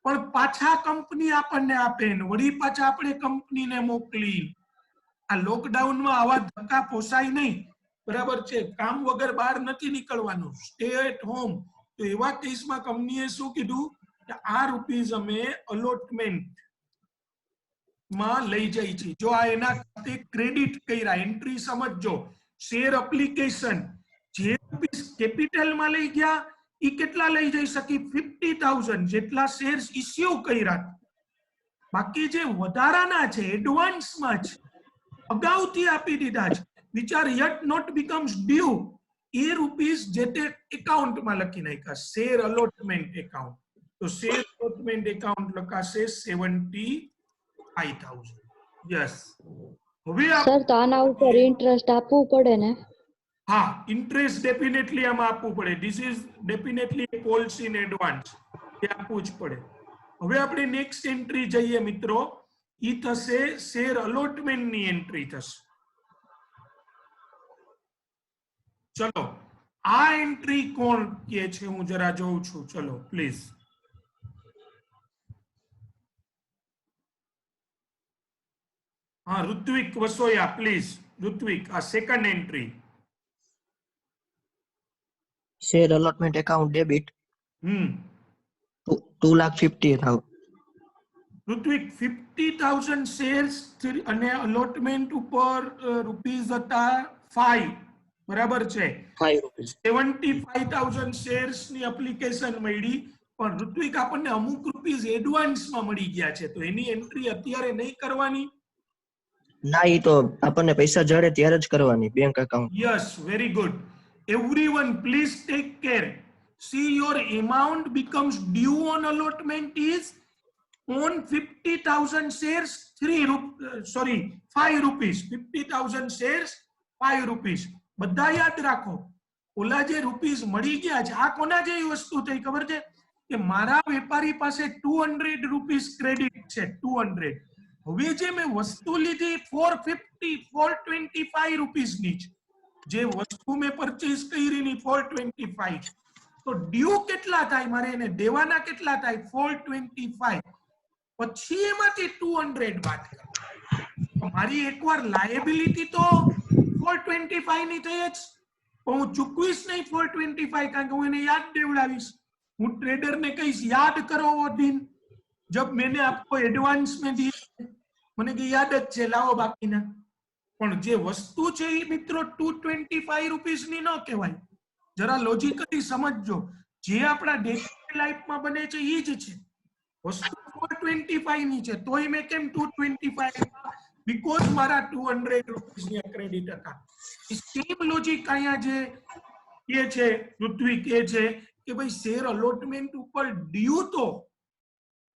પણ પાછા કંપની આપણને આપે ને વળી પાછા આપણે કંપનીને મોકલી. આ લોકડાઉનમાં આવા ધક્કા પોસાય નહીં, બરાબર છે? કામ વગર બહાર નથી નીકળવાનું, સ્ટે એટ હોમ. તો એવા કેસમાં કંપનીએ શું કીધું કે આ રૂપીસ અમે અલોટમેન્ટ માં લઈ જાય છે. જો આ એના ખાતે ક્રેડિટ કર્યા, એન્ટ્રી સમજજો. શેર એપ્લિકેશન જે રૂપીસ કેપિટલમાં લઈ ગયા, એ કેટલા લઈ જઈ શકી? 50,000 જેટલા શેર્સ ઇસ્યુ કર્યા. બાકી જે વધારાના છે એડવાન્સમાં છે, અગાઉથી આપી દીધા છે, which are yet not becomes due, A rupees જે તે એકાઉન્ટમાં લખી નાખ્યા, શેર અલોટમેન્ટ એકાઉન્ટ. તો શેર અલોટમેન્ટ એકાઉન્ટ લખાશે 75,000. યસ. હવે સર, તો આના ઉપર ઇન્ટરેસ્ટ આપવું પડે ને? હા, ઇન્ટરેસ્ટ ડેફિનેટલી આમાં આપવું પડે. This is definitely a policy in advance. એ આપવું જ પડે. હવે આપણે નેક્સ્ટ એન્ટ્રી જઈએ મિત્રો, ઈ થશે શેર અલોટમેન્ટની એન્ટ્રી થશે. ચલો, આ એન્ટ્રી કોણ કે છે હું જરા જોઉં છું. ચલો પ્લીઝ. હા, ઋત્વિક વસોયા, પ્લીઝ. ઋત્વિક, આ second entry. Share allotment account debit 2,50,000. Hrithik, 50,000 shares અને અલોટમેન્ટ ઉપર રૂપીસ હતા 5, બરાબર છે? 5 rupees. 75,000 શેર્સ ની એપ્લિકેશન મળી, પણ ઋત્વિક આપણને અમુક રૂપીસ એડવાન્સમાં મળી ગયા છે, તો એની એન્ટ્રી અત્યારે નહીં કરવાની. ના, ઈ તો આપણને પૈસા જડે ત્યારે જ કરવાની, bank account. Yes, very good. Everyone, please take care. See, your amount becomes due on allotment is on 50,000 shares 5 rupees. 50,000 shares 5 rupees. બધા યાદ રાખો. ઓલા જે રૂપીસ મળી ગયા છે, આ કોના જેવી વસ્તુ થઈ ખબર છે? કે મારા વેપારી પાસે 200 રૂપીસ ક્રેડિટ છે, 200. હવે જે મેં વસ્તુ લીધી 425 રૂપીસ ની છે, જે વસ્તુ મેં પરચેઝ કરી ની 425, તો ડ્યુ કેટલા થાય મારે? એને દેવાના કેટલા થાય? 425. પછી એમાંથી 200 બાદ કરો. મારી એકવાર લાયબિલિટી તો 425 ની થઈ જ, પણ હું ચૂકવીશ નહીં 425, કારણ કે હું એને યાદ દેવડાવીશ. હું ટ્રેડર ને કહીશ યાદ કરો वो दिन जब मैंने आपको एडवांस में दिए, મને કે યાદ જ છે, લાવો બાકીના. પણ જે વસ્તુ છે એ મિત્રો 225 રૂપીસ ની ન કહેવાય. જરા લોજિકલી સમજજો. જે આપણા ડે ટુ લાઈફમાં બને છે એ જ છે. વસ્તુ 425 ની છે, તોય મેં કેમ 225 બીકોઝ મારા 200 રૂપીસ ની ક્રેડિટ હતા. સેમ લોજિક અહીંયા જે એ છે ઋત્વિક એ છે કે ભાઈ શેર અલોટમેન્ટ ઉપર ડ્યુ તો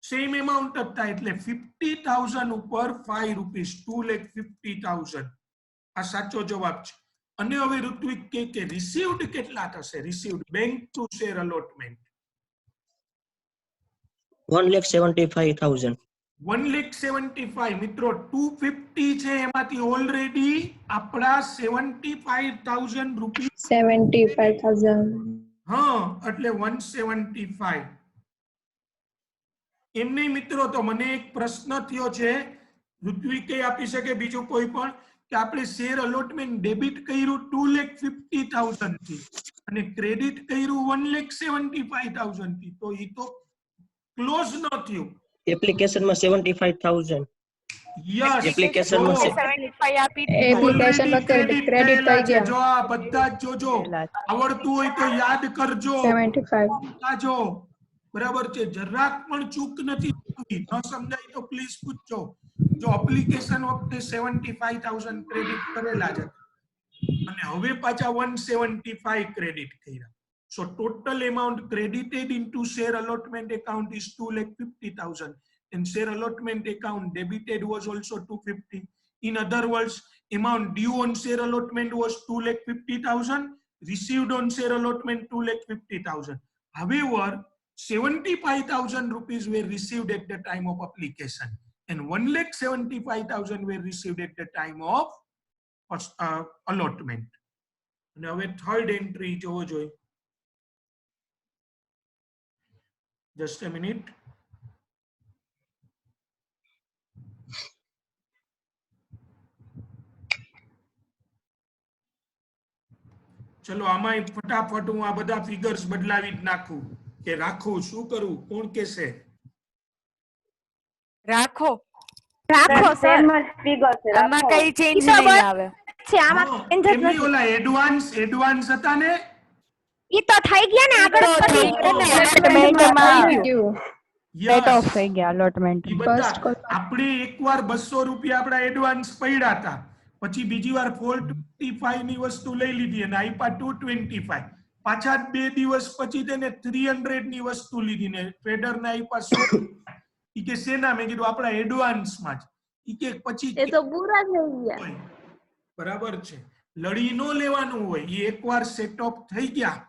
સેમ એમાઉન્ટ જ થાય એટલે 50,000 ઉપર 5 રૂપીસ 2,50,000 આ સાચો જવાબ છે. અને હવે ઋત્વિક કે રિસીવ્ડ કેટલા થશે? Received bank to share allotment 1,75,000. 1,75,000 મિત્રો 250 છે એમાંથી ઓલરેડી આપણા 75,000 રૂપીસ 75,000. હા એટલે 175 એમ નહીં મિત્રો. તો મને એક પ્રશ્ન થયો છે ઋત્વિકે આપી શકે બીજું કોઈ પણ કે આપણે શેર અલોટમેન્ટ ડેબિટ કર્યું 2,50,000 થી અને ક્રેડિટ કર્યું 1,75,000 થી તો એ તો ક્લોઝ ન થયું. એપ્લિકેશનમાં 75,000. યસ એપ્લિકેશનમાં 75 આપી ઓલરેડી ક્રેડિટ થયેલા છે. જો આ બધા જ જોજો, આવડતું હોય તો યાદ કરજો, 75. જો બરાબર છે. જરાક પણ ચૂક નથી થતી. ન સમજાય તો પ્લીઝ પૂછજો. જો એપ્લિકેશન વખતે 75,000 ક્રેડિટ કરેલા છે અને હવે પાછા 175 ક્રેડિટ કર્યા. So total amount credited into share allotment account is 2,50,000 and share allotment account debited was also 250. In other words, amount due on share allotment was 2,50,000, received on share allotment 2,50,000. However, 75,000 rupees were received at the time of application and 1,75,000 were received at the time of allotment. અને હવે third entry જોવો જોઈએ. Just a minute. ચલો આમાં ફટાફટ હું આ બધા ફિગર્સ બદલાવી જ નાખું કે રાખું. શું કરું? કોણ કહેશે? રાખો. રાખો સર. આમાં કઈ ચેન્જ નહીં આવે. છે આમાં ચેન્જ જ એમની નથી. ઓલા એડવાન્સ હતા ને ઈ તો થઈ ગયા ને આગળ Yes. થઈ ગયા allotment. ઈ બધા આપણે એકવાર 200 રૂપિયા આપણા એડવાન્સ પડ્યા હતા, પછી બીજી વાર 425 ની વસ્તુ લઈ લીધી અને આપ્યા 225. પાછા 2 દિવસ પછી તેને 300 ની વસ્તુ લીધી ને ટ્રેડર ને આપ્યા 100. ઈ કે શેના? મેં કીધું આપણા એડવાન્સ માં જ. ઈ કે પછી એ તો પૂરા થઈ ગયા. બરાબર છે. લડી નો લેવાનું હોય. ઈ એકવાર સેટઅપ થઈ ગયા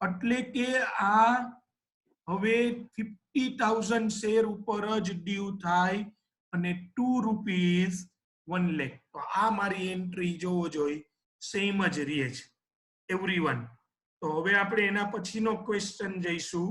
એટલે કે આ હવે 50,000 શેર ઉપર જ ડ્યુ થાય અને 2 રૂપીસ 1 લાખ. તો આ મારી એન્ટ્રી જોવો જોઈએ સેમ જ રહે છે એવરીવન. તો હવે આપણે એના પછીનો ક્વેશ્ચન જઈશું.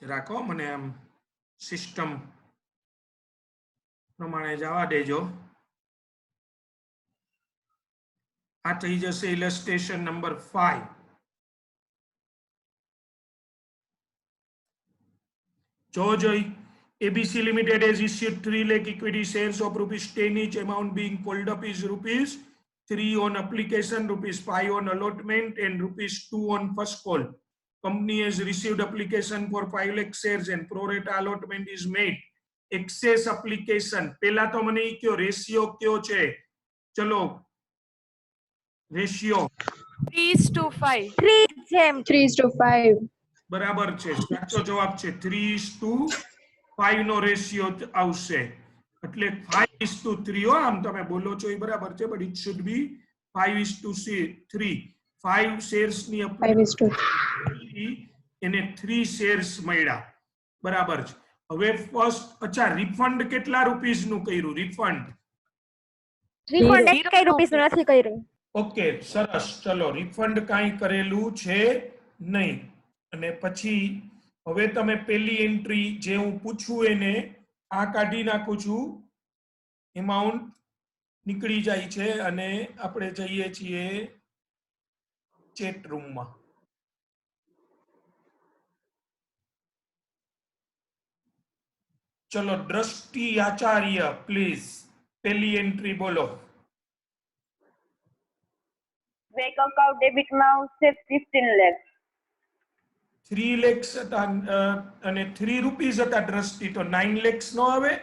રાખો મને આમ સિસ્ટમ પ્રમાણે જવા દેજો. આ થઈ જશે ઇલસ્ટ્રેશન નંબર 5. જો જોઈ ABC Limited has issued 3 lakh equity shares of ₹10 each, amount being called up is ₹3 on application, ₹5 on allotment and ₹2 on first call. Company has received application for 5 lakh shares and pro rata allotment is made. Excess application પેલા તો મને ઈ કયો ratio કયો છે? ચલો ratio 3:5. 3:5. બરાબર છે. સાચો જવાબ છે 3:5 નો રેશિયો આવશે. એટલે 5:3. આમ તમે બોલો છો એ બરાબર છે, but it should be 5:3. 5 shares ની 5:3. એને 3 શેર્સ મળ્યા. બરાબર છે. હવે ફર્સ્ટ અચ્છા રિફંડ કેટલા રૂપીસ નું કર્યું? રિફંડ કઈ રૂપીસ નથી કર્યું. ઓકે સરસ. ચલો રિફંડ કાંઈ કરેલું છે નહીં. અને પછી હવે તમે પેલી એન્ટ્રી જે હું પૂછું એને આ કાઢી નાખું છું. એમાઉન્ટ નીકળી જાય છે અને આપણે જઈએ છીએ ચેટ રૂમમાં. ચલો દ્રષ્ટિ આચાર્ય પ્લીઝ પેલી એન્ટ્રી બોલો. બેંક અકાઉન્ટ ડેબિટમાં આવશે 15 લાખ. 3 lakhs હતા અને 3 rupees હતા દ્રષ્ટિ, તો 9 lakhs નો આવે.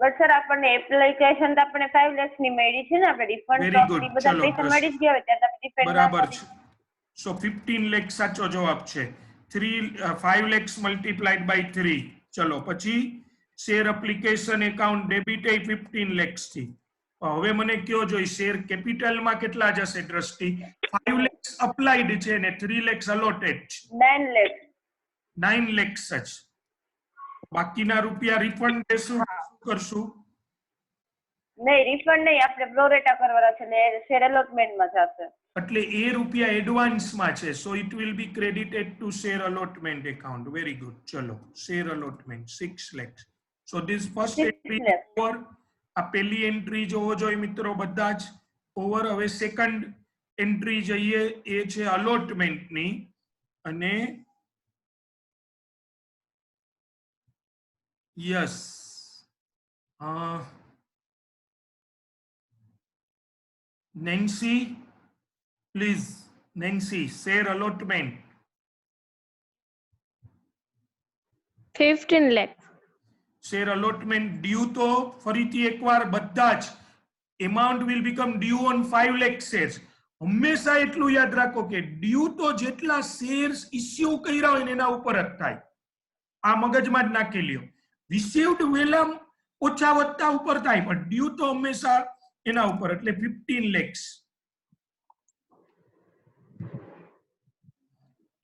બટ સર આપણને એપ્લિકેશન તો આપણે 5 લાખ ની મળી છે ને, આપણે રિફંડ Very good. બધા ચલો, પૈસા મળી જ ગયા હોય ત્યારે તમે રિફંડ બરાબર છે. સો 15 lakhs સાચો જવાબ છે. 5 lakhs multiplied by 3. ચલો પછી શેર એપ્લિકેશન એકાઉન્ટ ડેબિટ એ 15 lakhs થી. હવે મને કયો જોઈ શેર કેપિટલ માં કેટલા જશે દ્રષ્ટિ? 5 lakhs અપ્લાઈડ છે ને 3 lakhs અલોટેડ છે. 9 લાખ. 9 lakhs જ. બાકીના રૂપિયા રિફંડ દેશું, શું કરશું? નહીં, રિફંડ નહીં, આપણે પ્રોરેટા કરવાના છે ને શેર અલોટમેન્ટમાં જશે. એટલે એ રૂપિયા એડવાન્સમાં છે, so it will be credited to share allotment account. Very good. ચલો share allotment 6 lakhs. So this first entry over. આ પહેલી એન્ટ્રી જોવો જોઈએ મિત્રો બધા જ ઓવર. હવે સેકન્ડ એન્ટ્રી જઈએ, એ છે અલોટમેન્ટની, અને yes Nancy please. Nancy share allotment 15 lakh. Share allotment due તો ફરીથી એકવાર બધા જ amount will become due on 5 lakh shares. હંમેશા એટલું યાદ રાખો કે ડ્યુ તો જેટલા શેર્સ ઇસ્યુ કર્યા હોય ને એના ઉપર જ થાય. આ મગજમાં જ નાખી લ્યો. રિસીવ્ડ વેલમ ઓછા વધતા ઉપર થાય, પણ ડ્યુ તો હંમેશા એના ઉપર, એટલે 15 lakhs.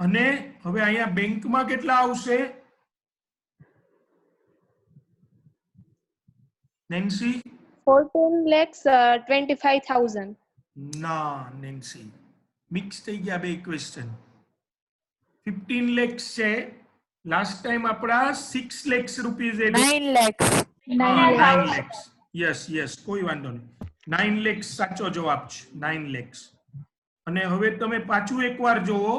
અને હવે અહીંયા બેંકમાં કેટલા આવશે નેન્સી? 14 lakhs 25,000. ના નેન્સી, મિક્સ થઈ ગયા બે ક્વેશ્ચન. 15 lakhs છે. લાસ્ટ ટાઈમ આપણા 6 lakhs rupees 9 lakhs. 9 lakhs. Yes કોઈ વાંધો નહીં. 9 lakhs સાચો જવાબ છે. 9 lakhs. અને હવે તમે પાછું એકવાર જોવો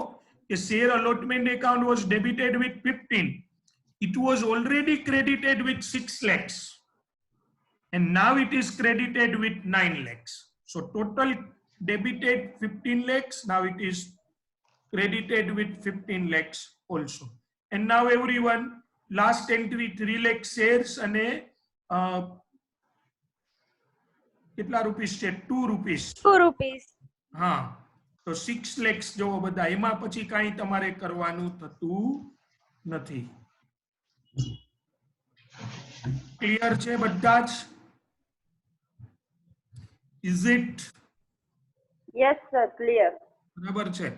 કે share allotment account was debited with 15. It was already credited with 6 lakhs. And now it is credited with 9 lakhs. So total debited 15 lakhs. Now it is credited with 15 lakhs also. And now everyone, last entry 3 lakh shares અને કેટલા rupees છે? 2 rupees. 2 rupees. હા, તો 6 lakhs જોવો બધા. એમાં પછી કાંઈ તમારે કરવાનું થતું નથી. ક્લિયર છે બધા જ? Is it? Yes sir, clear. बराबर છે.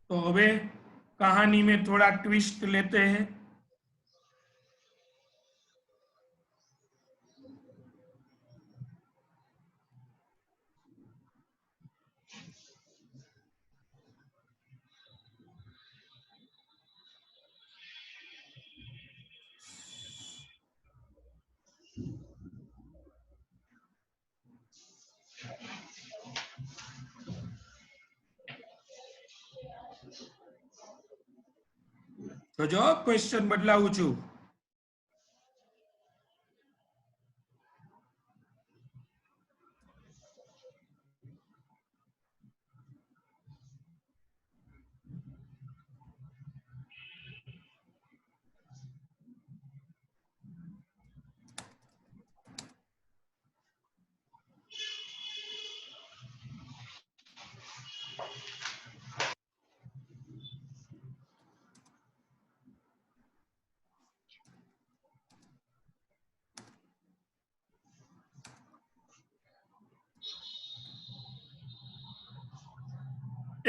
तो હવે कहानी में थोड़ा ट्विस्ट लेते हैं. તો જો ક્વેશ્ચન બદલાવું છું.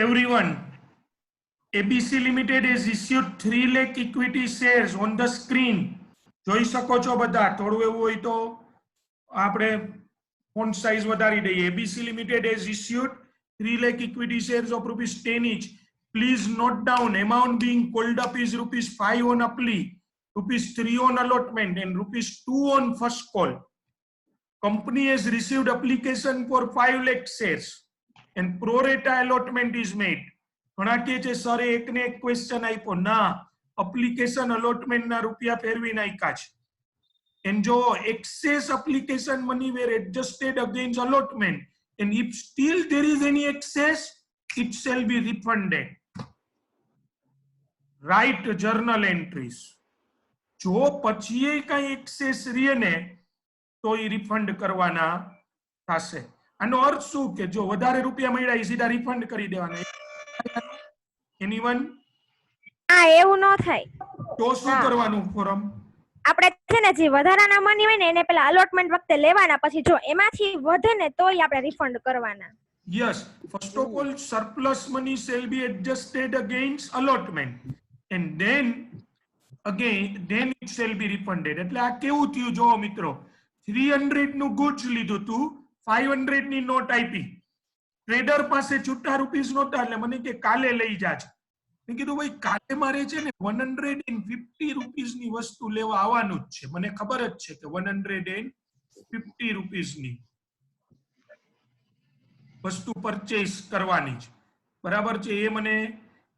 Everyone, ABC Limited has issued 3 lakh equity shares on the screen. જોઈ શકો છો બધા. થોડું એવું હોય તો આપણે ફોન્ટ સાઇઝ વધારી દઈએ. ABC Limited has issued 3 lakh equity shares of rupees 10 each. Please note down amount being called up is rupees 5 on apply, rupees 3 on allotment and rupees 2 on first call. Company has received application for 5 lakh shares. and pro rata allotment is made. ઘણા કે છે sir એકને એક question આપ્યો ના, application allotment ના રૂપિયા ફેરવી નાખ્યા છે. and જો excess application money were adjusted against allotment and if still there is any excess it shall be refunded. Write journal entries. જો પછી કઈ excess રહે ને તો એ રિફંડ કરવાના થશે. આનો અર્થ શું કે જો વધારે રૂપિયા મળ્યા એ સીધા રિફંડ કરી દેવાના. એનીવન? હા, એવું ન થાય. તો શું કરવાનું ફોરમ? આપણે છે ને જે વધારાના મની હોય ને એને પેલા અલોટમેન્ટ વખતે લેવાના, પછી જો એમાંથી વધે ને તોય આપણે રિફંડ કરવાના. Yes, first of all surplus money shall be adjusted against allotment and then it shall be refunded. એટલે આ કેવું થયું જો મિત્રો, 300 નું goods લીધું તું, 500 ની નોટ આપી, ટ્રેડર પાસે છૂટા રૂપીસ નહોતા એટલે મને કે કાલે લઈ જાજ. મેં કીધું ભાઈ કાલે મારે છે ને 150 રૂપીસ ની વસ્તુ લેવા આવવાનું જ છે, મને ખબર જ છે કે 150 રૂપીસ ની વસ્તુ પરચેસ કરવાની છે, બરાબર છે, એ મને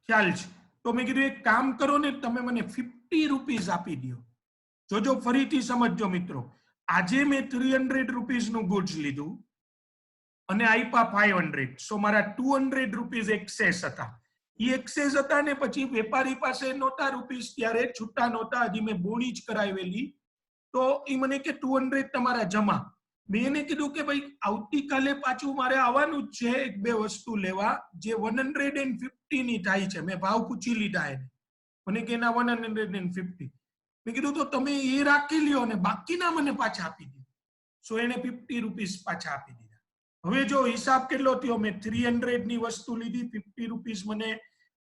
ખ્યાલ છે. તો મેં કીધું એક કામ કરો ને, તમે મને 50 રૂપીસ આપી દો. જોજો ફરીથી સમજજો મિત્રો, આજે મેં 300 રૂપીસ નું ગુડ્સ લીધું અને આપ્યા 500, સો મારા 200 રૂપીસ એક્સેસ હતા. એ એક્સેસ હતા ને પછી વેપારી પાસે નહોતા રૂપીસ, ત્યારે છૂટા નહોતા, હજી મેં બોણી જ કરાવેલી, તો એ મને કે 200 તમારા જમા. મેં એને કીધું કે ભાઈ આવતીકાલે પાછું મારે આવવાનું જ છે એક બે વસ્તુ લેવા જે 150 ની થાય છે. મેં ભાવ પૂછી લીધા એને, મને કે ના 150. મેં કીધું તો તમે એ રાખી લ્યો ને બાકીના મને પાછા આપી દો. સો એને 50 રૂપીસ પાછા આપી દીધા. હવે જો હિસાબ કેટલો થયો, મેં 300 ની વસ્તુ લીધી, 50 રૂપીસ મને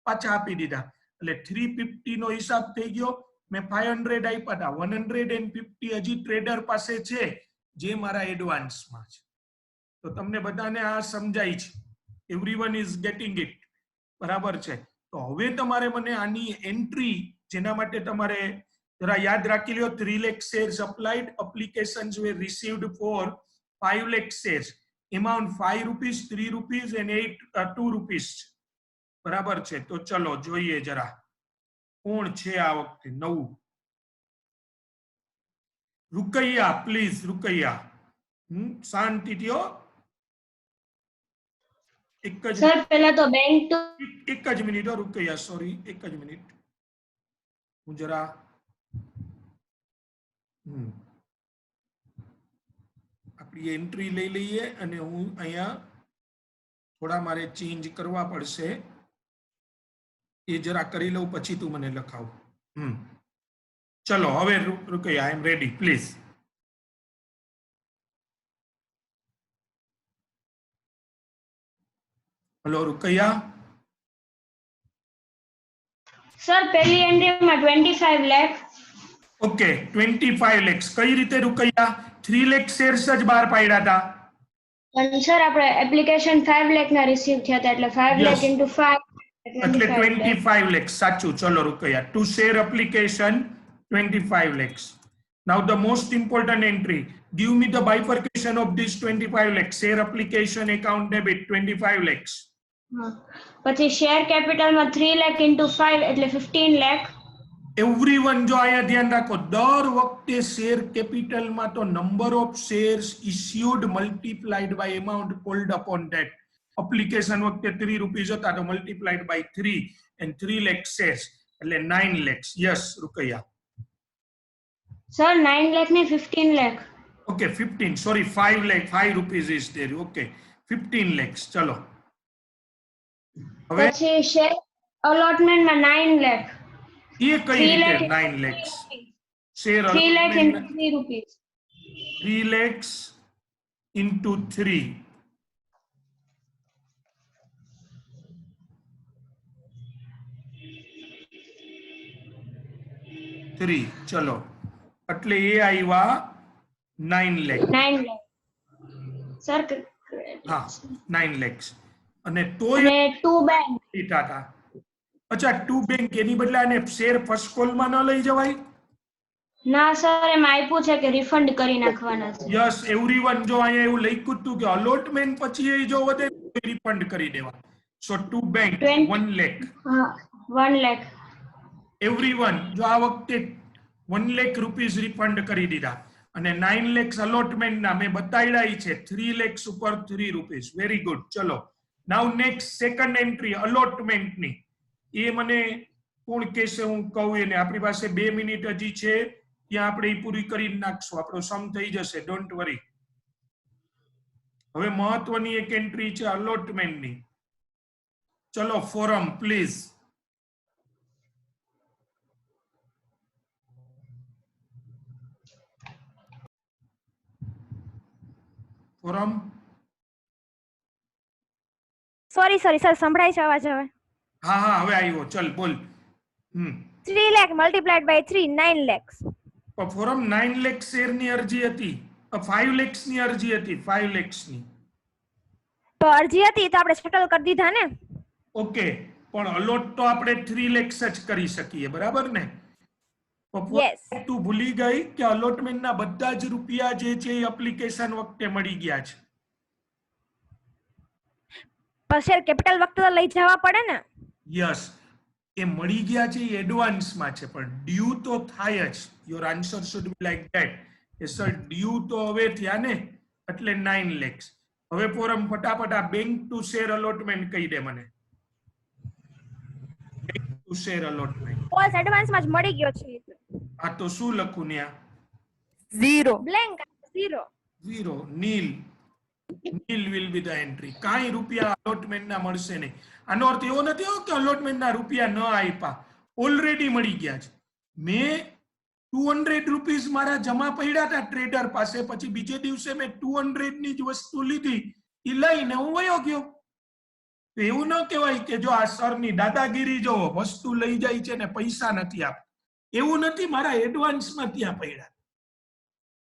પાછા આપી દીધા, એટલે 350 નો હિસાબ થઈ ગયો. મેં 500 આપ્યા હતા, 150 હજી ટ્રેડર પાસે છે જે મારા એડવાન્સમાં છે. તો તમને બધાને આ સમજાય છે? એવરીવન ઇઝ ગેટિંગ ઇટ, બરાબર છે? તો હવે તમારે મને આની એન્ટ્રી, જેના માટે તમારે જરા યાદ રાખી લ્યો, 3 lakh shares applied, applications were received for 5 lakh shares, amount 5 rupees, 3 rupees and 2 rupees, બરાબર છે? તો ચલો જોઈએ જરા કોણ છે આ વખતે નવું. રૂકૈયા, પ્લીઝ રૂકૈયા. શાંતિથી હો, એક જ સર પહેલા તો બેંક એક જ મિનિટ હો રૂકૈયા, સોરી એક જ મિનિટ, હું જરા આપણી એન્ટ્રી લઈ લઈએ અને હું અહીંયા થોડા મારે ચેન્જ કરવા પડશે, એ જરા કરી લઉં પછી તું મને લખાવ. ચલો હવે રૂકૈયા, આઈ એમ રેડી, પ્લીઝ. હેલો રૂકૈયા. સર પહેલી એન્ટ્રીમાં 25 લાખ. Okay, 25 lakhs. કઈ રીતે રૂકૈયા? 3 lakh શેર્સ જ બહાર પાડ્યા હતા. પણ સર આપણે એપ્લિકેશન 5 લાખ ના રિસીવ થયા હતા, એટલે 5 લાખ ઇન્ટુ 5 એટલે 25 lakhs. સાચું. ચલો Rukaiya, to share application 25 lakhs. Now the most important entry, give me the bifurcation of this 25 lakhs. Share application account debit 25 lakhs. પછી શેર કેપિટલમાં 3 લાખ ઇન્ટુ 5 એટલે 15 લાખ. એવરીવન જો અહીંયા ધ્યાન રાખો, દર વખતે શેર કેપિટલમાં તો number of shares issued multiplied by amount called upon that. Application વખતે 3 રૂપીસ હતા તો multiplied by 3 and 3 lakh shares એટલે 9 lakhs. Yes Rukaiya. Sir 9 lakh ને 15 lakh. Okay 15, sorry 5 lakh, 5 rupees is there. Okay 15 lakhs. ચલો હવે પછી શેર અલોટમેન્ટમાં 9 લાખ. એ કઈ રીતે 9 lakhs? Share 3 lakh into 3 rupees. 3 lakhs into 3. 3, ચલો એટલે એ આવ્યા 9 lakh. 9 લાખ. સર હા 9 lakhs. અને તોય 2 બેંક. હતા. અચ્છા 2 બેંક, એની બદલે આને શેર ફર્સ્ટ કોલમાં ન લઈ જવાય? ના સર એમાં આપ્યું છે કે રિફંડ કરી નાખવાના છે. યસ એવરીવન, જો અહીંયા એવું લખ્યું હતું કે અલોટમેન્ટ પછી એ જો વધે રિફંડ કરી દેવા. સો ટુ બેંક 1 લાખ. હા 1 લાખ. એવરીવન જો આ વખતે 1 લાખ રૂપીસ રિફંડ કરી દીધા અને 9 lakhs અલોટમેન્ટ ના મેં બતાવ્યા છે 3 lakhs ઉપર 3 રૂપીસ. Very good. ચલો નાઉ નેક્સ્ટ સેકન્ડ એન્ટ્રી અલોટમેન્ટ ની. એ મને કોણ કહેશે હું કહું એને. આપણી પાસે 2 મિનિટ હજી છે, ત્યાં આપણે એ પૂરી કરી નાખશું. આપણો સમ થઈ જશે, ડોન્ટ વરી. હવે મહત્વની એક એન્ટ્રી છે અલોટમેન્ટ ની. ચલો forum please. Forum. Sorry sir સંભળાય છે અવાજ હવે? હા હા હવે આવ્યો. ચલ બોલ. 3 lakh multiplied by 3 9 lakhs. Forum 9 lakh share ની અરજી હતી, 5 lakhs ની અરજી હતી, 5 lakhs ની. તો અરજી હતી તો આપણે સેટલ કરી દીધા ને. ઓકે, પણ અલોટ તો આપણે 3 lakhs જ કરી શકીએ, બરાબર ને? યસ. તું ભૂલી ગઈ કે અલોટમેન્ટ ના બધા જ રૂપિયા જે છે એ એપ્લિકેશન વખતે મળી ગયા છે. પણ શેર કેપિટલ વખતે લઈ જવા પડે ને. યસ, એ મળી ગયા છે એ એડવાન્સ માં છે, પણ ડ્યુ તો થાય જ. Your answer should be like that. એ સર ડ્યુ તો હવે થયા ને, એટલે 9 lakhs. હવે ફોરમ ફટાફટ આ બેંક ટુ શેર અલોટમેન્ટ કહી દે મને. Bank to share allotment. Calls advance માં જ મળી ગયો છે. આ તો શું લખું ને? 0 blank 0 0 nil. Nil will be the entry. કાંઈ રૂપિયા અલોટમેન્ટ ના મળશે નહીં. આનો અર્થ એવો નથી કે અલોટમેન્ટ ના રૂપિયા ન આપ્યા, ઓલરેડી મળી ગયા છે. મેં 200 રૂપીસ મારા જમા પડ્યા હતા ટ્રેડર પાસે, પછી બીજે દિવસે મેં 200 ની જ વસ્તુ લીધી, એ લઈને હું વયો ગયો. તો એવું ન કહેવાય કે જો આ સરની દાદાગીરી જો વસ્તુ લઈ જાય છે ને પૈસા નથી આપતા. એવું નથી, મારા એડવાન્સમાં ત્યાં પડ્યા.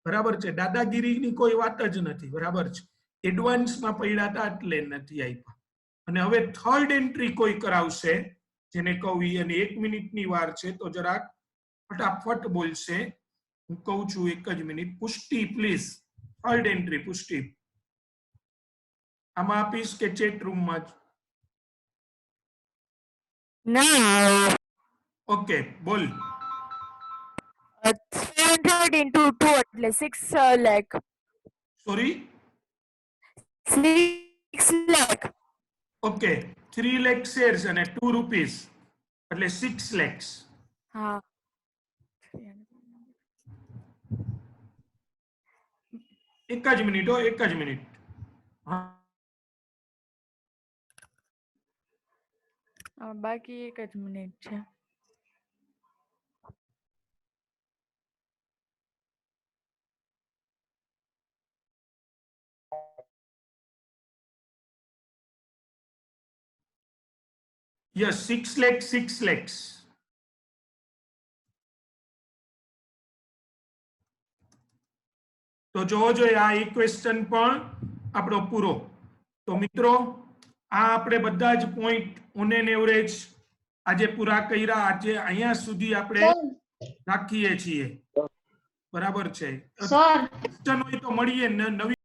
બરાબર છે, દાદાગીરીની કોઈ વાત જ નથી. બરાબર છે, એડવાન્સમાં પડ્યા હતા એટલે નથી આપ્યા. અને હવે થર્ડ એન્ટ્રી કોઈ કરાવશે જેને કહું, અને 1 મિનિટની વાર છે તો જરાક ફટાફટ બોલશે. હું કહું છું 1 જ મિનિટ. પુષ્ટિ પ્લીઝ. થર્ડ એન્ટ્રી પુષ્ટિ. આમાં આપીશ કે ચેટ રૂમમાં જ? ના. ઓકે બોલ. 300 into 2 એટલે 6 lakh. Sorry 6 lakh. Okay, 3 lakh shares અને 2 રૂપીસ એટલે 6 lakhs. હા. એક જ મિનિટ હો, એક જ મિનિટ. બાકી 1 જ મિનિટ છે. Yes, 6 lakhs, 6 lakhs. તો જોવો જોઈએ આ ઇક્વેશન પણ આપણો પૂરો. તો મિત્રો આ આપણે બધા જ પોઈન્ટ ઓન એન એવરેજ આજે પૂરા કર્યા. આજે અહીંયા સુધી આપણે રાખીએ છીએ. બરાબર છે. સર ક્વેશ્ચન હોય તો મળીએ નવી